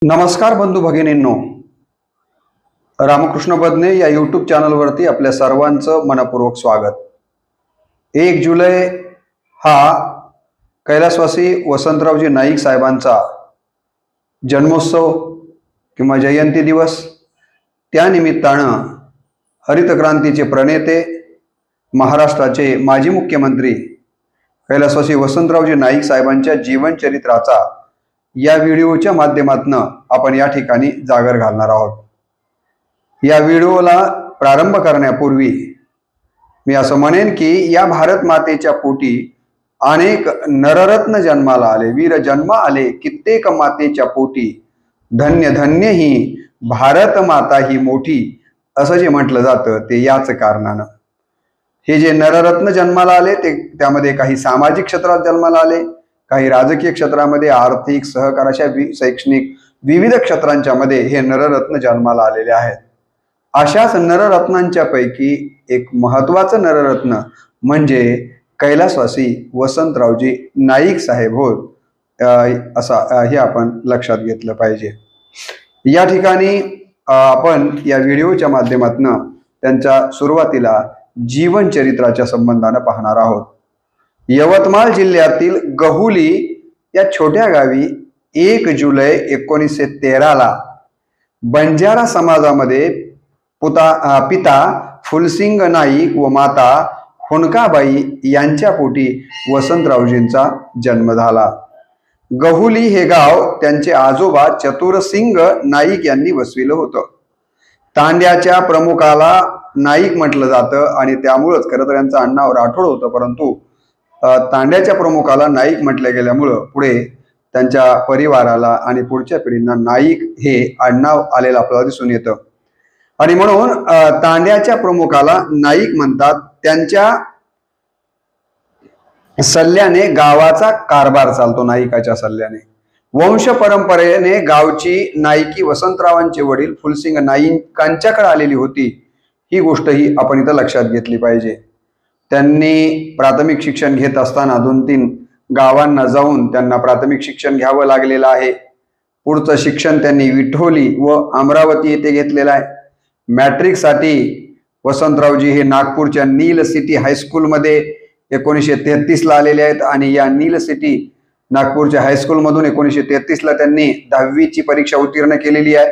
नमस्कार बंधू भगिनींनो, रामकृष्ण बदने या यूट्यूब चॅनलवरती आपल्या सर्वांचं मनपूर्वक स्वागत। 1 जुलै हा कैलासवासी वसंतरावजी नाईक साहेबांचा जन्मोत्सव किंवा जयंती दिवस। त्यानिमित्तानं हरित क्रांतीचे प्रणेते महाराष्ट्राचे माजी मुख्यमंत्री कैलासवासी वसंतरावजी नाईक साहेबांच्या जीवनचरित्राचा या व्हिडिओच्या माध्यमातून आपण या ठिकाणी जागर घालणार आहोत। या व्हिडिओला प्रारंभ करण्यापूर्वी मी असं म्हणेन की या भारत मातेच्या पोटी अनेक नररत्न जन्माला आले, वीर जन्म आले कित्येक मातेच्या पोटी, धन्य धन्य ही भारत माता ही मोठी, असं जे म्हटलं जातं ते याच कारणानं। हे जे नररत्न जन्माला आले ते त्यामध्ये काही सामाजिक क्षेत्रात जन्माला आले, काही राजकीय क्षेत्रामध्ये, आर्थिक, सहकार अशा शैक्षणिक विविध क्षेत्रांच्या मध्ये हे नररत्न जन्माला आलेले आहेत। अशाच नररत्नांच्या पैकी एक महत्त्वाचं नररत्न म्हणजे कैलासवासी वसंतरावजी नाईक साहेब होत, असा हे आपण लक्षात घेतलं पाहिजे। या ठिकाणी आपण या व्हिडिओच्या माध्यमातून त्यांच्या सुरुवातीला जीवनचरित्राच्या संबंधाने पाहणार आहोत। यवतमाळ जिल्ह्यातील गहुली या छोट्या गावी 1 जुलै 1913 बंजारा समाजामध्ये पिता फुलसिंग नाईक व माता हुनकाबाई यांच्या पोटी वसंतरावजींचा जन्म झाला। गहुली हे गाव त्यांचे आजोबा चतुरसिंग नाईक यांनी वसविलं होतं। तांड्याच्या प्रमुखाला नाईक म्हटलं जातं आणि त्यामुळेच खरं तर यांचं आडनाव राठोड होतं, परंतु तांड्याच्या प्रमुखाला नाईक म्हटलं गेल्यामुळं पुढे त्यांच्या परिवाराला आणि पुढच्या पिढींना नाईक हे आडनाव आलेलं आपल्याला दिसून येतं। आणि म्हणून तांड्याच्या प्रमुखाला नाईक म्हणतात। त्यांच्या सल्ल्याने गावाचा कारभार चालतो, नाईकाच्या सल्ल्याने। वंश परंपरेने गावची नाईकी वसंतरावांचे वडील फुलसिंग नाईकांच्याकडे आलेली होती, ही गोष्ट ही आपण इथं लक्षात घेतली पाहिजे। त्यांनी प्राथमिक शिक्षण घेत असताना 2-3 गावांना जाऊन त्यांना प्राथमिक शिक्षण घ्यावं लागलेलं आहे। पुढचं शिक्षण त्यांनी विठोली व अमरावती येथे घेतलेलं आहे। मॅट्रिकसाठी वसंतरावजी हे नागपूरच्या नील सिटी हायस्कूलमध्ये 1933 आलेले आहेत आणि या नील सिटी नागपूरच्या हायस्कूलमधून 1933 त्यांनी 10वी परीक्षा उत्तीर्ण केलेली आहे।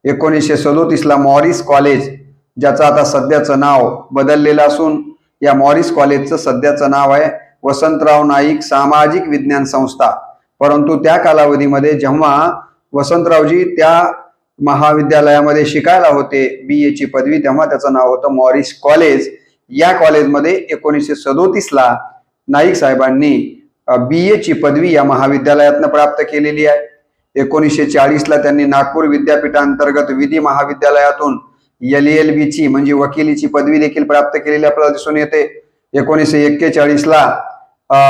1937 मॉरिस कॉलेज, ज्याचं आता सध्याचं नाव बदललेलं असून या मॉरिस कॉलेजचं सध्याचं नाव आहे वसंतराव नाईक सामाजिक विज्ञान संस्था। परंतु त्या कालावधीमध्ये जेव्हा वसंतरावजी त्या महाविद्यालयामध्ये शिकायला होते BA पदवी, तेव्हा त्याचं नाव होतं मॉरिस कॉलेज। या कॉलेजमध्ये 1937 नाईक साहेबांनी BA पदवी या महाविद्यालयातनं प्राप्त केलेली आहे। 1940 त्यांनी नागपूर विद्यापीठांतर्गत विधी महाविद्यालयातून LLB म्हणजे वकिलीची पदवी देखील प्राप्त केलेली आपल्याला दिसून येते। 1941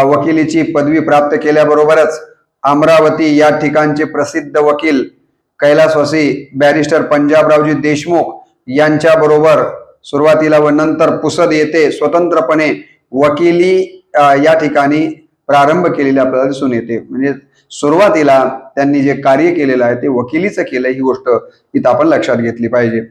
वकिलीची पदवी प्राप्त केल्याबरोबरच अमरावती या ठिकाणचे प्रसिद्ध वकील कैलासवासी बॅरिस्टर पंजाबरावजी देशमुख यांच्या बरोबर सुरुवातीला व नंतर पुसद येथे स्वतंत्रपणे वकिली या ठिकाणी प्रारंभ केलेले आपल्याला दिसून येते। म्हणजे सुरुवातीला त्यांनी जे कार्य केलेलं आहे ते वकिलीचं केलं, ही गोष्ट इथं आपण लक्षात घेतली पाहिजे।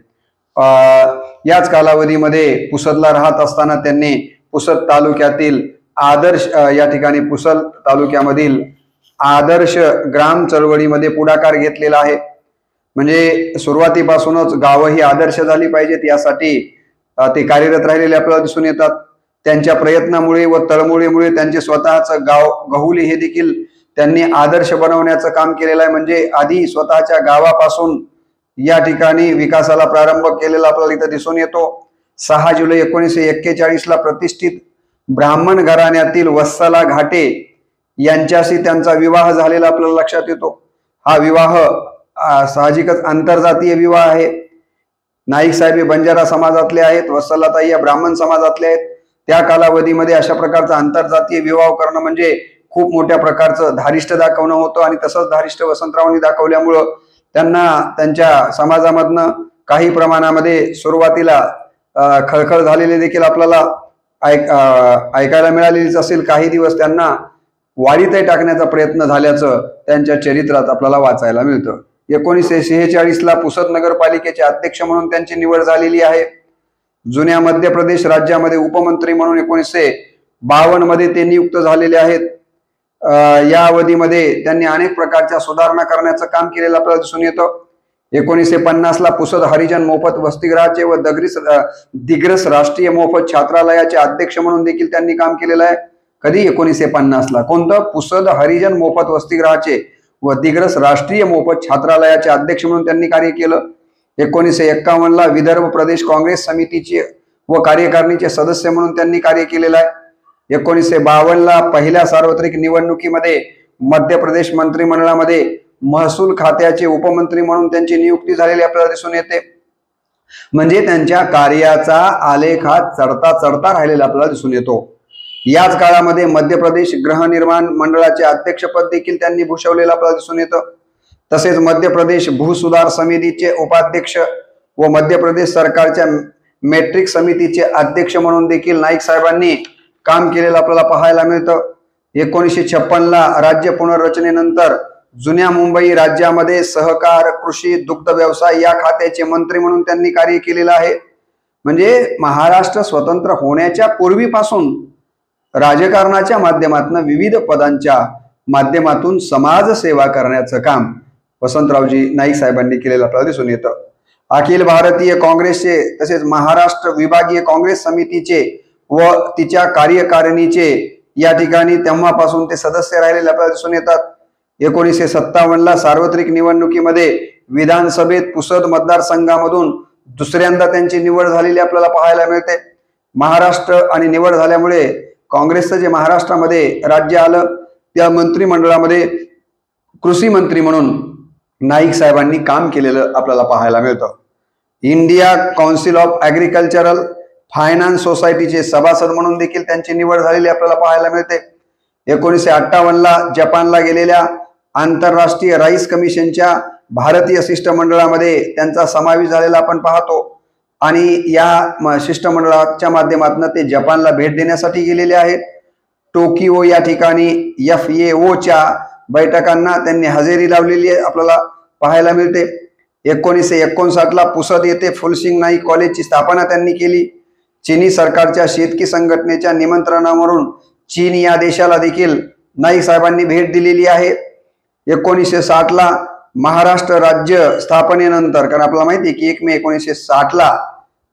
याच कालावधीमध्ये पुसदला राहत असताना त्यांनी पुसद तालुक्यातील आदर्श या ठिकाणी पुसद तालुक्यामधील आदर्श ग्राम चळवळीमध्ये पुढाकार घेतलेला आहे। म्हणजे सुरुवातीपासूनच गावं ही आदर्श झाली पाहिजेत यासाठी ते कार्यरत राहिलेले आपल्याला दिसून येतात। त्यांच्या प्रयत्नामुळे व तळमळीमुळे त्यांचे स्वतःचं गाव गहुली हे देखील त्यांनी आदर्श बनवण्याचं काम केलेलं आहे। म्हणजे आधी स्वतःच्या गावापासून या ठिकाणी विकासाला प्रारंभ केलेला आपल्याला इथं दिसून येतो। 6 जुलै 1941 प्रतिष्ठित ब्राह्मण घराण्यातील वत्सला घाटे यांच्याशी त्यांचा विवाह झालेला आपल्याला लक्षात येतो। हा विवाह साहजिकच आंतरजातीय विवाह आहे। नाईक साहेब हे बंजारा समाजातले आहेत, वत्सलाताई या ब्राह्मण समाजातले आहेत। त्या कालावधीमध्ये अशा प्रकारचा आंतरजातीय विवाह करणं म्हणजे खूप मोठ्या प्रकारचं धारिष्ट दाखवणं होतं आणि तसंच धारिष्ट वसंतरावांनी दाखवल्यामुळं त्यांना त्यांच्या समाजामधनं काही प्रमाणामध्ये सुरुवातीला खळखळ झालेले देखील आपल्याला ऐकायला मिळालेलीच असेल। काही दिवस त्यांना वाढीतही टाकण्याचा प्रयत्न झाल्याचं त्यांच्या चरित्रात आपल्याला वाचायला मिळतं। 1946 ला पुसद नगरपालिकेचे अध्यक्ष म्हणून त्यांची निवड झालेली आहे. जुन्या मध्य प्रदेश राज्यामध्ये उपमंत्री म्हणून 1952 मध्ये ते नियुक्त झालेले आहेत. या अवधीमध्ये त्यांनी अनेक प्रकारच्या सुधारणा करण्याचं काम केलेलं आपल्याला दिसून येतं. 1950 ला पुसद हरिजन मोफत वसतिगृहाचे व दिग्रस राष्ट्रीय मोफत छात्रालयाचे अध्यक्ष म्हणून देखील त्यांनी काम केलेलं आहे. कधी? 1950 ला. कोणतं? पुसद हरिजन मोफत वसतिगृहाचे व दिग्रस राष्ट्रीय मोफत छात्रालयाचे अध्यक्ष म्हणून त्यांनी कार्य केलं. 1951 ला विदर्भ प्रदेश काँग्रेस समितीचे व कार्यकारिणीचे सदस्य म्हणून त्यांनी कार्य केलेलं आहे. 1952 ला पहिल्या सार्वत्रिक निवडणुकीमध्ये मध्य प्रदेश मंत्रिमंडळामध्ये महसूल खात्याचे उपमंत्री म्हणून त्यांची नियुक्ती झालेली आपल्याला दिसून येते. म्हणजे त्यांच्या कार्याचा आलेख हा चढता चढता राहिलेला आपल्याला दिसून येतो. याच काळामध्ये मध्य प्रदेश गृहनिर्माण मंडळाचे अध्यक्षपद देखील त्यांनी भूषवलेलं आपल्याला दिसून येतं. तसेच मध्य प्रदेश भूसुधार समितीचे उपाध्यक्ष व मध्य प्रदेश सरकारच्या मॅट्रिक समितीचे अध्यक्ष म्हणून देखील नाईक साहेबांनी काम केलेलं आपल्याला पाहायला मिळतं. 1956 ला राज्य पुनर्रचनेनंतर जुन्या मुंबई राज्यामध्ये सहकार, कृषी, दुग्ध व्यवसाय या खात्याचे मंत्री म्हणून त्यांनी कार्य केलेलं आहे. म्हणजे महाराष्ट्र स्वतंत्र होण्याच्या पूर्वीपासून राजकारणाच्या माध्यमातून विविध पदांच्या माध्यमातून समाजसेवा करण्याचं काम वसंतरावजी नाईक साहेबांनी केलेलं आपल्याला दिसून येतं. अखिल भारतीय काँग्रेसचे तसेच महाराष्ट्र विभागीय काँग्रेस समितीचे व तिच्या कार्यकारिणीचे या ठिकाणी तेव्हापासून ते सदस्य राहिलेले आपल्याला दिसून येतात. 1957 ला सार्वत्रिक निवडणुकीमध्ये विधानसभेत पुसद मतदारसंघामधून दुसऱ्यांदा त्यांची निवड झालेली आपल्याला पाहायला मिळते. महाराष्ट्र आणि निवड झाल्यामुळे काँग्रेसचं जे महाराष्ट्रामध्ये राज्य आलं त्या मंत्रिमंडळामध्ये कृषी मंत्री म्हणून नाईक साहेबांनी काम केलेलं आपल्याला पाहायला मिळतं. India council of agricultural finance सोसायटीचे सभासद म्हणून देखील त्यांची निवड झालेली आपल्याला पाहायला मिळते. 1958 ला जपानला गेलेल्या आंतरराष्ट्रीय राईस कमिशनच्या भारतीय शिष्टमंडळामध्ये त्यांचा समावेश झालेला आपण पाहतो आणि या शिष्टमंडळाच्या माध्यमातून ते जपानला भेट देण्यासाठी गेलेले आहेत. टोकियो या ठिकाणी FAOच्या बैठकांना त्यांनी हजेरी लावलेली आपल्याला पाहायला मिळते. 1959 ला पुसद येथे फुलसिंग नाईक कॉलेजची स्थापना त्यांनी केली. चीनी सरकारच्या शेतकी संघटनेच्या निमंत्रणावरून चीन या देशाला देखील नाईक साहेबांनी भेट दिलेली आहे. 1960 ला महाराष्ट्र राज्य स्थापनेनंतर, कारण आपल्याला माहिती आहे की 1 मे 1960 ला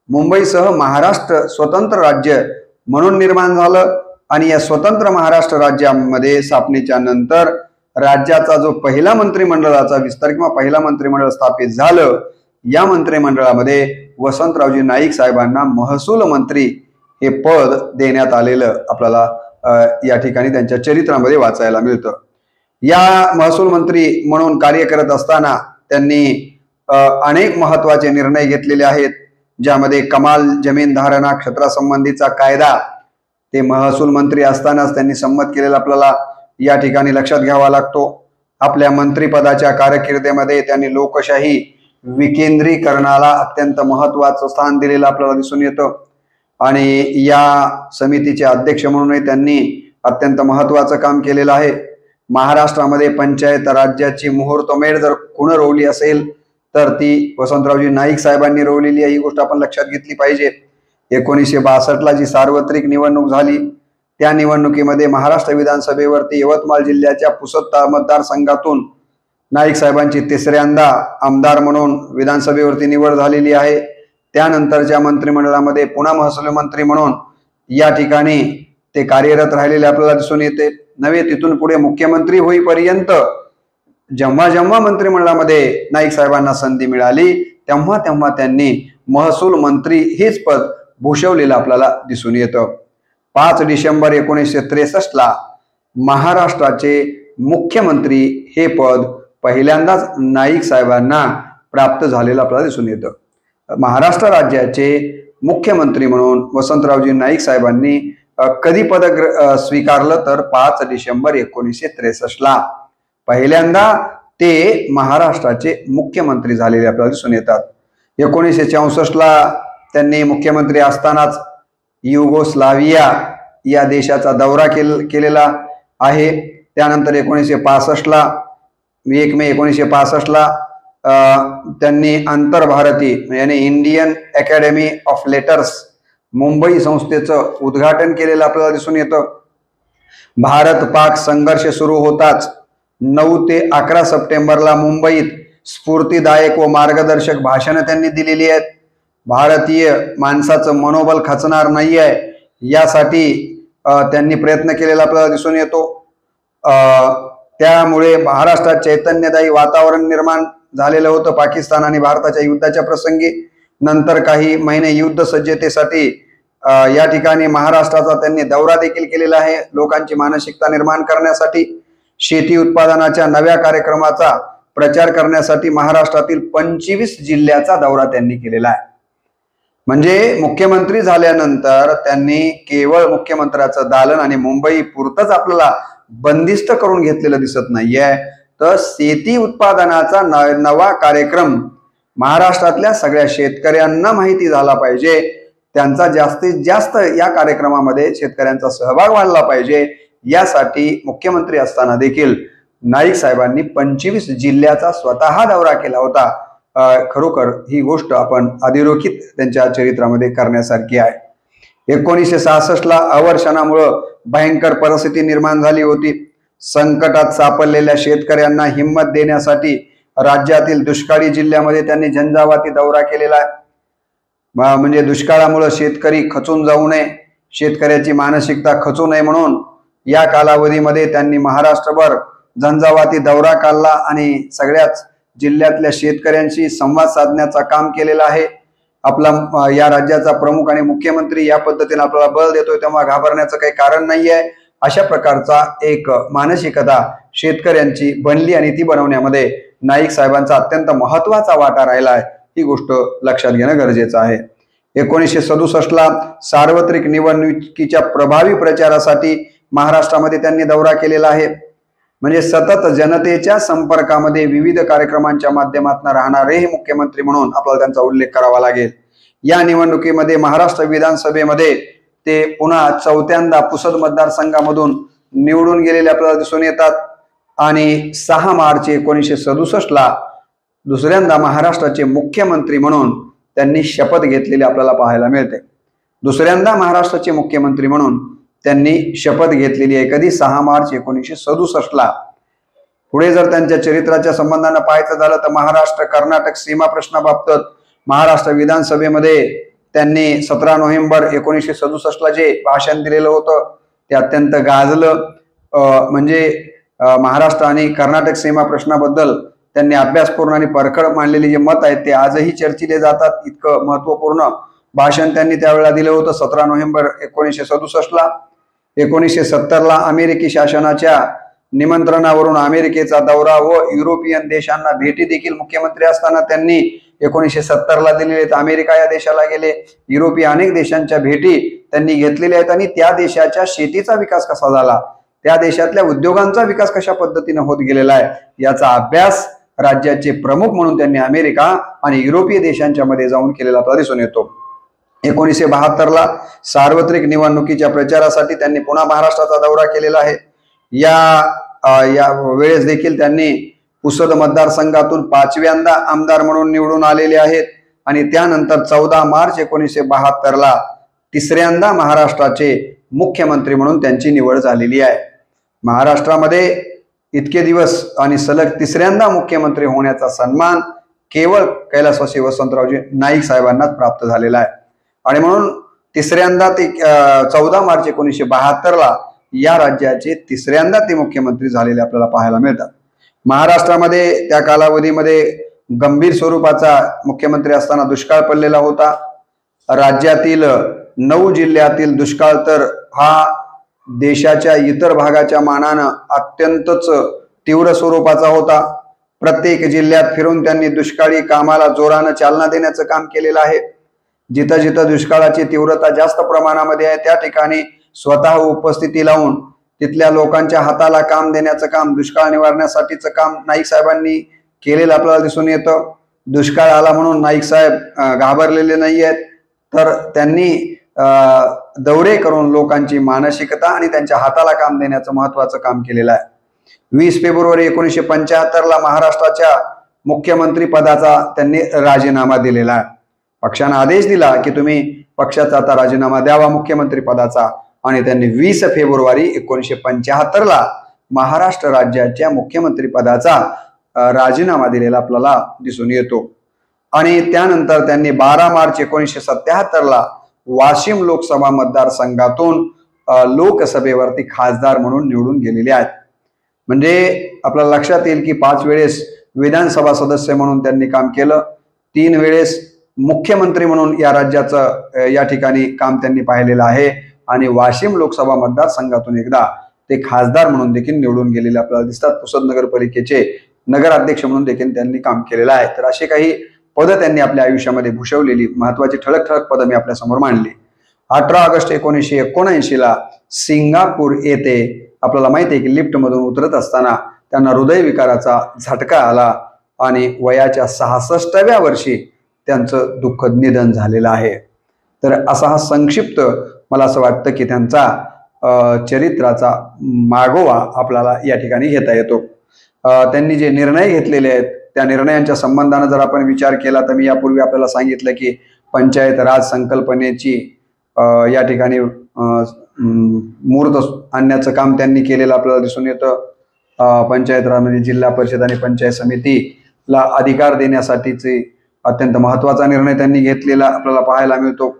मुंबईसह महाराष्ट्र स्वतंत्र राज्य म्हणून निर्माण झालं आणि या स्वतंत्र महाराष्ट्र राज्यामध्ये स्थापनेच्या नंतर राज्याचा जो पहिला मंत्रिमंडळाचा विस्तार किंवा पहिला मंत्रिमंडळ स्थापित झालं, या मंत्रिमंडळामध्ये वसंतरावजी नाईक साहेबांना महसूल मंत्री हे पद देण्यात आलेलं आपल्याला या ठिकाणी त्यांच्या चरित्रामध्ये वाचायला मिळतं. या महसूल मंत्री म्हणून कार्य करत असताना त्यांनी अनेक महत्वाचे निर्णय घेतलेले आहेत, ज्यामध्ये कमाल जमीन धारणा क्षेत्रासंबंधीचा कायदा ते महसूल मंत्री असतानाच त्यांनी संमत केलेला आपल्याला या ठिकाणी लक्षात घ्यावा लागतो. आपल्या मंत्रिपदाच्या कारकिर्दीमध्ये त्यांनी लोकशाही विकेंद्रीकरणाला अत्यंत महत्वाचं स्थान दिलेलं आपल्याला दिसून येतं आणि या समितीचे अध्यक्ष म्हणूनही त्यांनी अत्यंत महत्वाचं काम केलेलं आहे. महाराष्ट्रामध्ये पंचायत राज्याची मुहूर्तमेढ जर कोण रोवली असेल तर ती वसंतरावजी नाईक साहेबांनी रोवलेली आहे, ही गोष्ट आपण लक्षात घेतली पाहिजे. 1962 ला जी सार्वत्रिक निवडणूक झाली त्या निवडणुकीमध्ये महाराष्ट्र विधानसभेवरती यवतमाळ जिल्ह्याच्या पुसद मतदारसंघातून नाईक साहेबांची तिसऱ्यांदा आमदार म्हणून विधानसभेवरती निवड झालेली आहे. त्यानंतरच्या मंत्रिमंडळामध्ये पुन्हा महसूल मंत्री म्हणून या ठिकाणी ते कार्यरत राहिलेले आपल्याला दिसून येते. नव्हे तिथून पुढे मुख्यमंत्री होईपर्यंत जेव्हा जेव्हा मंत्रिमंडळामध्ये नाईक साहेबांना संधी मिळाली तेव्हा तेव्हा त्यांनी महसूल मंत्री हेच पद भूषवलेलं आपल्याला दिसून येतं. 5 डिसेंबर 1963 ला महाराष्ट्राचे मुख्यमंत्री हे पद पहिल्यांदाच नाईक साहेबांना प्राप्त झालेलं आपल्याला दिसून येतं. महाराष्ट्र राज्याचे मुख्यमंत्री म्हणून वसंतरावजी नाईक साहेबांनी कधी पद स्वीकारलं तर 5 डिसेंबर 1963 ला पहिल्यांदा ते महाराष्ट्राचे मुख्यमंत्री झालेले आपल्याला दिसून येतात. 1964 ला त्यांनी मुख्यमंत्री असतानाच युगोस्लाविया या देशाचा दौरा केलेला आहे. त्यानंतर 1965 ला 1 मे 1965 ला त्यांनी आंतरभारती यानी Indian academy of letters Mumbai संस्थेचं उद्घाटन केलेलं आपल्याला दिसून येतं. भारत पाक संघर्ष सुरू होताच 9 ते 11 सप्टेंबरला मुंबईत स्फूर्तिदायक व मार्गदर्शक भाषणं त्यांनी दिलेली आहेत. भारतीय माणसाचं मनोबल खचणार नाही आहे यासाठी त्यांनी प्रयत्न केलेला आपल्याला दिसून येतो. त्यामुळे महाराष्ट्रात चैतन्यदायी वातावरण निर्माण झालेलं होतं पाकिस्तान आणि भारताच्या युद्धाच्या प्रसंगी. नंतर काही महिने युद्ध सज्जतेसाठी या ठिकाणी महाराष्ट्राचा त्यांनी दौरा देखील केलेला आहे लोकांची मानसिकता निर्माण करण्यासाठी. शेती उत्पादनाच्या नव्या कार्यक्रमाचा प्रचार करण्यासाठी महाराष्ट्रातील 25 जिल्ह्याचा दौरा त्यांनी केलेला आहे. म्हणजे मुख्यमंत्री झाल्यानंतर त्यांनी केवळ मुख्यमंत्र्याचं दालन आणि मुंबई पुरतच आपल्याला बंदिस्त करून घेतलेलं दिसत नाहीये, तर शेती उत्पादनाचा नवा कार्यक्रम महाराष्ट्रातल्या सगळ्या शेतकऱ्यांना माहिती झाला पाहिजे. त्यांचा जास्तीत जास्त या कार्यक्रमामध्ये शेतकऱ्यांचा सहभाग वाढला पाहिजे यासाठी मुख्यमंत्री असताना देखील नाईक साहेबांनी 25 जिल्ह्याचा स्वतः दौरा केला होता. खरोखर ही गोष्ट आपण अधोरेखित त्यांच्या चरित्रामध्ये करण्यासारखी आहे. 1966ला अवर्षणामुळं भयंकर परिस्थिती निर्माण झाली होती. संकटात सापडलेल्या शेतकऱ्यांना हिंमत देण्यासाठी राज्यातील दुष्काळी जिल्ह्यामध्ये त्यांनी झंझावाती दौरा केलेला आहे. म्हणजे दुष्काळामुळे शेतकरी खचून जाऊ नये, शेतकऱ्याची मानसिकता खचू नये म्हणून या कालावधीमध्ये त्यांनी महाराष्ट्रभर झंझावाती दौरा काढला आणि सगळ्याच जिल्ह्यातल्या शेतकऱ्यांशी संवाद साधण्याचा काम केलेलं आहे. आपला या राज्याचा प्रमुख आणि मुख्यमंत्री या पद्धतीने आपल्याला बळ देतोय तेव्हा घाबरण्याचं काही कारण नाहीये. अशा प्रकारचा एक मानसिकता शेतकऱ्यांची बनली आणि ती बनवण्यामध्ये नाईक साहेबांचा अत्यंत महत्वाचा वाटा राहिला आहे. ही गोष्ट लक्षात घेणं गरजेचं आहे. 1967ला सार्वत्रिक निवडणुकीच्या प्रभावी प्रचारासाठी महाराष्ट्रामध्ये त्यांनी दौरा केलेला आहे. म्हणजे सतत जनतेच्या संपर्कामध्ये विविध कार्यक्रमांच्या माध्यमातून राहणारे हे मुख्यमंत्री म्हणून आपल्याला त्यांचा उल्लेख करावा लागेल. या निवडणुकीमध्ये महाराष्ट्र विधानसभेमध्ये ते पुन्हा 4थ्यांदा पुसद मतदारसंघामधून निवडून गेलेले आपल्याला दिसून येतात आणि 6 मार्च 1967ला दुसऱ्यांदा महाराष्ट्राचे मुख्यमंत्री म्हणून त्यांनी शपथ घेतलेली आपल्याला पाहायला मिळते. दुसऱ्यांदा महाराष्ट्राचे मुख्यमंत्री म्हणून त्यांनी शपथ घेतलेली आहे. कधी? 6 मार्च 1967ला. पुढे जर त्यांच्या चरित्राच्या संबंधानं पाहायचं झालं तर महाराष्ट्र कर्नाटक सीमा प्रश्नाबाबत महाराष्ट्र विधानसभेमध्ये त्यांनी 17 नोव्हेंबर 1967ला जे भाषण दिलेलं होतं ते अत्यंत गाजलं. म्हणजे महाराष्ट्र आणि कर्नाटक सीमा प्रश्नाबद्दल त्यांनी अभ्यासपूर्ण आणि परखड मांडलेले जे मत आहेत ते आजही चर्चिले जातात. इतकं महत्वपूर्ण भाषण त्यांनी त्यावेळेला दिलं होतं 17 नोव्हेंबर 1967ला. 1970ला अमेरिकी शासनाच्या निमंत्रणावरून अमेरिकेचा दौरा व युरोपियन देशांना भेटी देखील मुख्यमंत्री असताना त्यांनी 1970ला दिलेले. अमेरिका या देशाला गेले, युरोपीय अनेक देशांच्या भेटी त्यांनी घेतलेल्या आहेत आणि त्या देशाच्या शेतीचा विकास कसा झाला, त्या देशातल्या उद्योगांचा विकास कशा पद्धतीने होत गेलेला आहे याचा अभ्यास राज्याचे प्रमुख म्हणून त्यांनी अमेरिका आणि युरोपीय देशांच्या मध्ये जाऊन केलेला आपल्याला दिसून येतो. 1972ला सार्वत्रिक निवडणुकीच्या प्रचारासाठी त्यांनी पुन्हा महाराष्ट्राचा दौरा केलेला आहे. या वेळेस देखील त्यांनी पुसद मतदारसंघातून 5व्यांदा आमदार म्हणून निवडून आलेले आहेत आणि त्यानंतर 14 मार्च 1972ला तिसऱ्यांदा महाराष्ट्राचे मुख्यमंत्री म्हणून त्यांची निवड झालेली आहे. महाराष्ट्रामध्ये इतके दिवस आणि सलग तिसऱ्यांदा मुख्यमंत्री होण्याचा सन्मान केवळ कैलासवासी वसंतरावजी नाईक साहेबांनाच प्राप्त झालेला आहे आणि म्हणून तिसऱ्यांदा ते 14 मार्च 1972ला या राज्याचे तिसऱ्यांदा ते मुख्यमंत्री झालेले आपल्याला पाहायला मिळतात. महाराष्ट्रामध्ये त्या कालावधीमध्ये गंभीर स्वरूपाचा मुख्यमंत्री असताना दुष्काळ पडलेला होता. राज्यातील 9 जिल्ह्यातील दुष्काळ तर हा देशाच्या इतर भागाच्या मानानं अत्यंतच तीव्र स्वरूपाचा होता. प्रत्येक जिल्ह्यात फिरून त्यांनी दुष्काळी कामाला जोरानं चालना देण्याचं काम केलेलं आहे. जिथं जिथं दुष्काळाची तीव्रता जास्त प्रमाणामध्ये आहे त्या ठिकाणी स्वतः उपस्थिती लावून तिथल्या लोकांच्या हाताला काम देण्याचं काम, दुष्काळ निवारण्यासाठीचं काम नाईक साहेबांनी केलेलं आपल्याला दिसून येतं. दुष्काळ आला म्हणून नाईक साहेब घाबरलेले नाही आहेत, तर त्यांनी दौरे करून लोकांची मानसिकता आणि त्यांच्या हाताला काम देण्याचं महत्वाचं काम केलेलं आहे. 20 फेब्रुवारी 1975ला महाराष्ट्राच्या मुख्यमंत्री पदाचा त्यांनी राजीनामा दिलेला आहे. पक्षाने आदेश दिला की तुम्ही पक्षाचा आता राजीनामा द्यावा मुख्यमंत्री पदाचा, आणि त्यांनी 20 फेब्रुवारी 1975 महाराष्ट्र राज्याच्या मुख्यमंत्री पदाचा राजीनामा दिलेला आपल्याला दिसून येतो. आणि त्यानंतर त्यांनी 12 मार्च 1977 वाशिम लोकसभा मतदारसंघातून लोकसभेवरती खासदार म्हणून निवडून गेलेले आहेत. म्हणजे आपल्याला लक्षात येईल की 5 वेळेस विधानसभा सदस्य म्हणून त्यांनी काम केलं, 3 वेळेस मुख्यमंत्री म्हणून या राज्याचं या ठिकाणी काम त्यांनी पाहिलेलं आहे, आणि वाशिम लोकसभा मतदारसंघातून एकदा ते खासदार म्हणून देखील निवडून गेलेले आपल्याला दिसतात. पुसद नगरपालिकेचे नगराध्यक्ष म्हणून देखील त्यांनी काम केलेलं आहे. तर असे काही पदं त्यांनी आपल्या आयुष्यामध्ये भूषवलेली महत्वाची ठळक पदं मी आपल्या समोर मांडली. 18 ऑगस्ट 1979 सिंगापूर येथे आपल्याला माहिती आहे की लिफ्ट मधून उतरत असताना त्यांना हृदयविकाराचा झटका आला आणि वयाच्या 66व्या वर्षी त्यांचं दुःखद निधन झालेलं आहे. तर असा हा संक्षिप्त मला असं वाटतं की त्यांचा चरित्राचा मागोवा आपल्याला या ठिकाणी घेता येतो. त्यांनी जे निर्णय घेतलेले आहेत त्या निर्णयांच्या संबंधाने जर आपण विचार केला तर मी यापूर्वी आपल्याला सांगितलं की पंचायत राज संकल्पनेची या ठिकाणी मूर्त आणण्याचं काम त्यांनी केलेलं आपल्याला दिसून येतं. पंचायत राज म्हणजे जिल्हा परिषद आणि पंचायत समितीला अधिकार देण्यासाठीचे अत्यंत महत्वाचा निर्णय त्यांनी घेतलेला आपल्याला पाहायला मिळतो.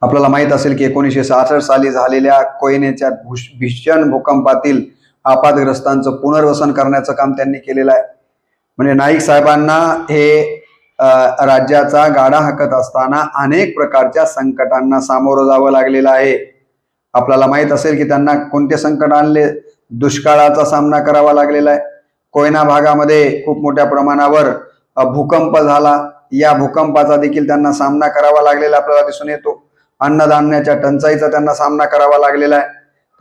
आपल्याला माहित असेल की 1966 साली झालेल्या कोयनेच्या भीषण भूकंपातील आपातग्रस्तांचं पुनर्वसन करण्याचं काम त्यांनी केलेलं आहे. म्हणजे नाईक साहेबांना हे राज्याचा गाडा हाकत असताना अनेक प्रकारच्या संकटांना सामोरं जावं लागलेलं आहे. आपल्याला माहित असेल की त्यांना कोणते संकट आणले, दुष्काळाचा सामना करावा लागलेला आहे. कोयना भागामध्ये खूप मोठ्या प्रमाणावर भूकंप झाला, या भूकंपाचा देखील त्यांना सामना करावा लागलेला आपल्याला दिसून येतो. अन्नधान्याच्या टंचाईचा त्यांना सामना करावा लागलेला आहे.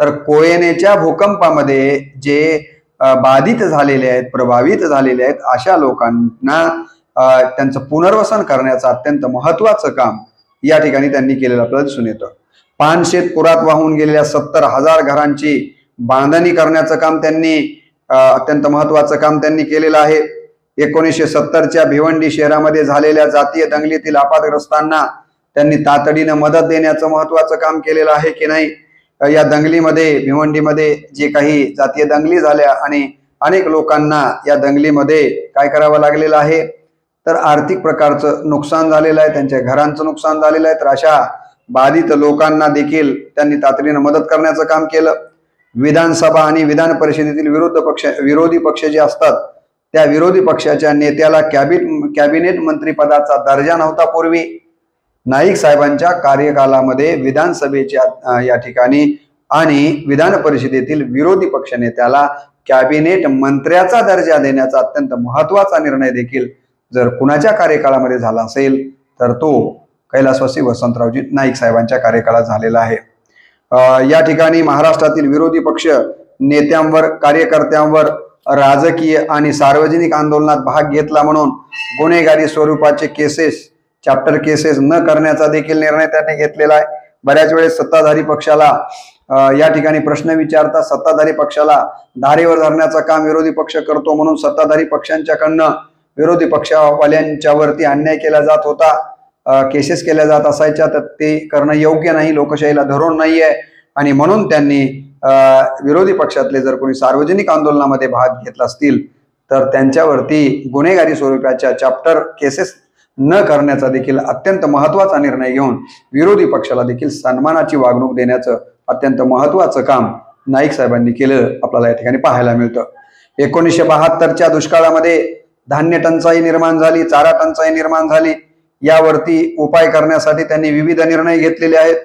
तर कोयनेच्या भूकंपामध्ये जे बाधित झालेले आहेत, प्रभावित झालेले आहेत, अशा लोकांना त्यांचं पुनर्वसन करण्याचं अत्यंत महत्वाचं काम या ठिकाणी त्यांनी केलेलं आपल्याला दिसून येतं. पानशेत पुरात वाहून गेलेल्या 70,000 घरांची बांधणी करण्याचं काम त्यांनी अत्यंत महत्वाचं काम त्यांनी केलेलं आहे. 1970च्या भिवंडी शहरामध्ये झालेल्या जातीय दंगलीतील आपातग्रस्तांना त्यांनी तातडीनं मदत देण्याचं महत्वाचं काम केलेलं आहे की नाही. या दंगलीमध्ये भिवंडीमध्ये जे काही जातीय दंगली झाल्या आणि अनेक लोकांना या दंगलीमध्ये काय करावं लागलेलं आहे, तर आर्थिक प्रकारचं नुकसान झालेलं आहे, त्यांच्या घरांचं नुकसान झालेलं आहे. तर अशा बाधित लोकांना देखील त्यांनी तातडीनं मदत करण्याचं काम केलं. विधानसभा आणि विधान परिषदेतील विरोधी पक्ष जे असतात त्या विरोधी पक्षाच्या नेत्याला कॅबिनेट मंत्रीपदाचा दर्जा नव्हता पूर्वी. नाईक साहेबांच्या कार्यकालामध्ये विधानसभेच्या या ठिकाणी आणि विधान परिषदेतील विरोधी पक्ष नेत्याला कॅबिनेट मंत्र्याचा दर्जा देण्याचा अत्यंत महत्वाचा निर्णय देखील जर कुणाच्या कार्यकाळामध्ये झाला असेल तर तो कैलासवासी वसंतरावजी नाईक साहेबांच्या कार्यकाळात झालेला आहे. या ठिकाणी महाराष्ट्रातील विरोधी पक्ष नेत्यांवर, कार्यकर्त्यांवर राजकीय आणि सार्वजनिक आंदोलनात भाग घेतला म्हणून गुन्हेगारी स्वरूपाचे केसेस, चॅप्टर केसेस न करण्याचा देखील निर्णय त्यांनी घेतलेला आहे. बऱ्याच वेळेस सत्ताधारी पक्षाला या ठिकाणी प्रश्न विचारता, सत्ताधारी पक्षाला धारेवर धरण्याचं काम विरोधी पक्ष करतो म्हणून सत्ताधारी पक्षांच्याकडनं विरोधी पक्षवाल्यांच्या वरती अन्याय केला जात होता, केसेस केल्या जात असायच्या. तर ते करणं योग्य नाही, लोकशाहीला धरून नाहीये, आणि म्हणून त्यांनी विरोधी पक्षातले जर कोणी सार्वजनिक आंदोलनामध्ये भाग घेतला असतील तर त्यांच्यावरती गुन्हेगारी स्वरूपाच्या चॅप्टर केसेस न करण्याचा देखील अत्यंत महत्वाचा निर्णय घेऊन विरोधी पक्षाला देखील सन्मानाची वागणूक देण्याचं अत्यंत महत्वाचं काम नाईक साहेबांनी केलं आपल्याला या ठिकाणी पाहायला मिळतं. 1972च्या दुष्काळामध्ये धान्य टंचाई निर्माण झाली, चारा टंचाई निर्माण झाली. यावरती उपाय करण्यासाठी त्यांनी विविध निर्णय घेतलेले आहेत.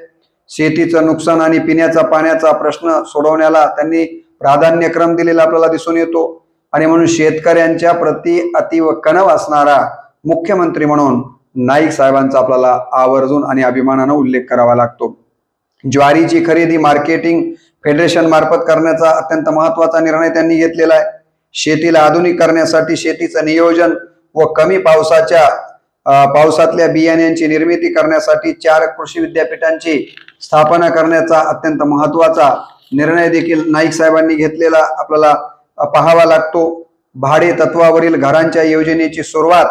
शेतीचं नुकसान आणि पिण्याचा पाण्याचा प्रश्न सोडवण्याला त्यांनी प्राधान्यक्रम दिलेला आपल्याला दिसून येतो, आणि म्हणून शेतकऱ्यांच्या प्रति अतिव कणव असणारा मुख्यमंत्री म्हणून नाईक साहेबांचा आपल्याला आवर्जून आणि अभिमानानं उल्लेख करावा लागतो. ज्वारीची खरेदी मार्केटिंग फेडरेशन मार्फत करण्याचा अत्यंत महत्वाचा निर्णय त्यांनी घेतलेला आहे. शेतीला आधुनिक करण्यासाठी शेतीचं नियोजन व कमी पावसातल्या बियाण्यांची निर्मिती करण्यासाठी 4 कृषी विद्यापीठांची स्थापना करण्याचा अत्यंत महत्वाचा निर्णय देखील नाईक साहेबांनी घेतलेला आपल्याला पाहावा लागतो. भाडे तत्वावरील घरांच्या योजनेची सुरुवात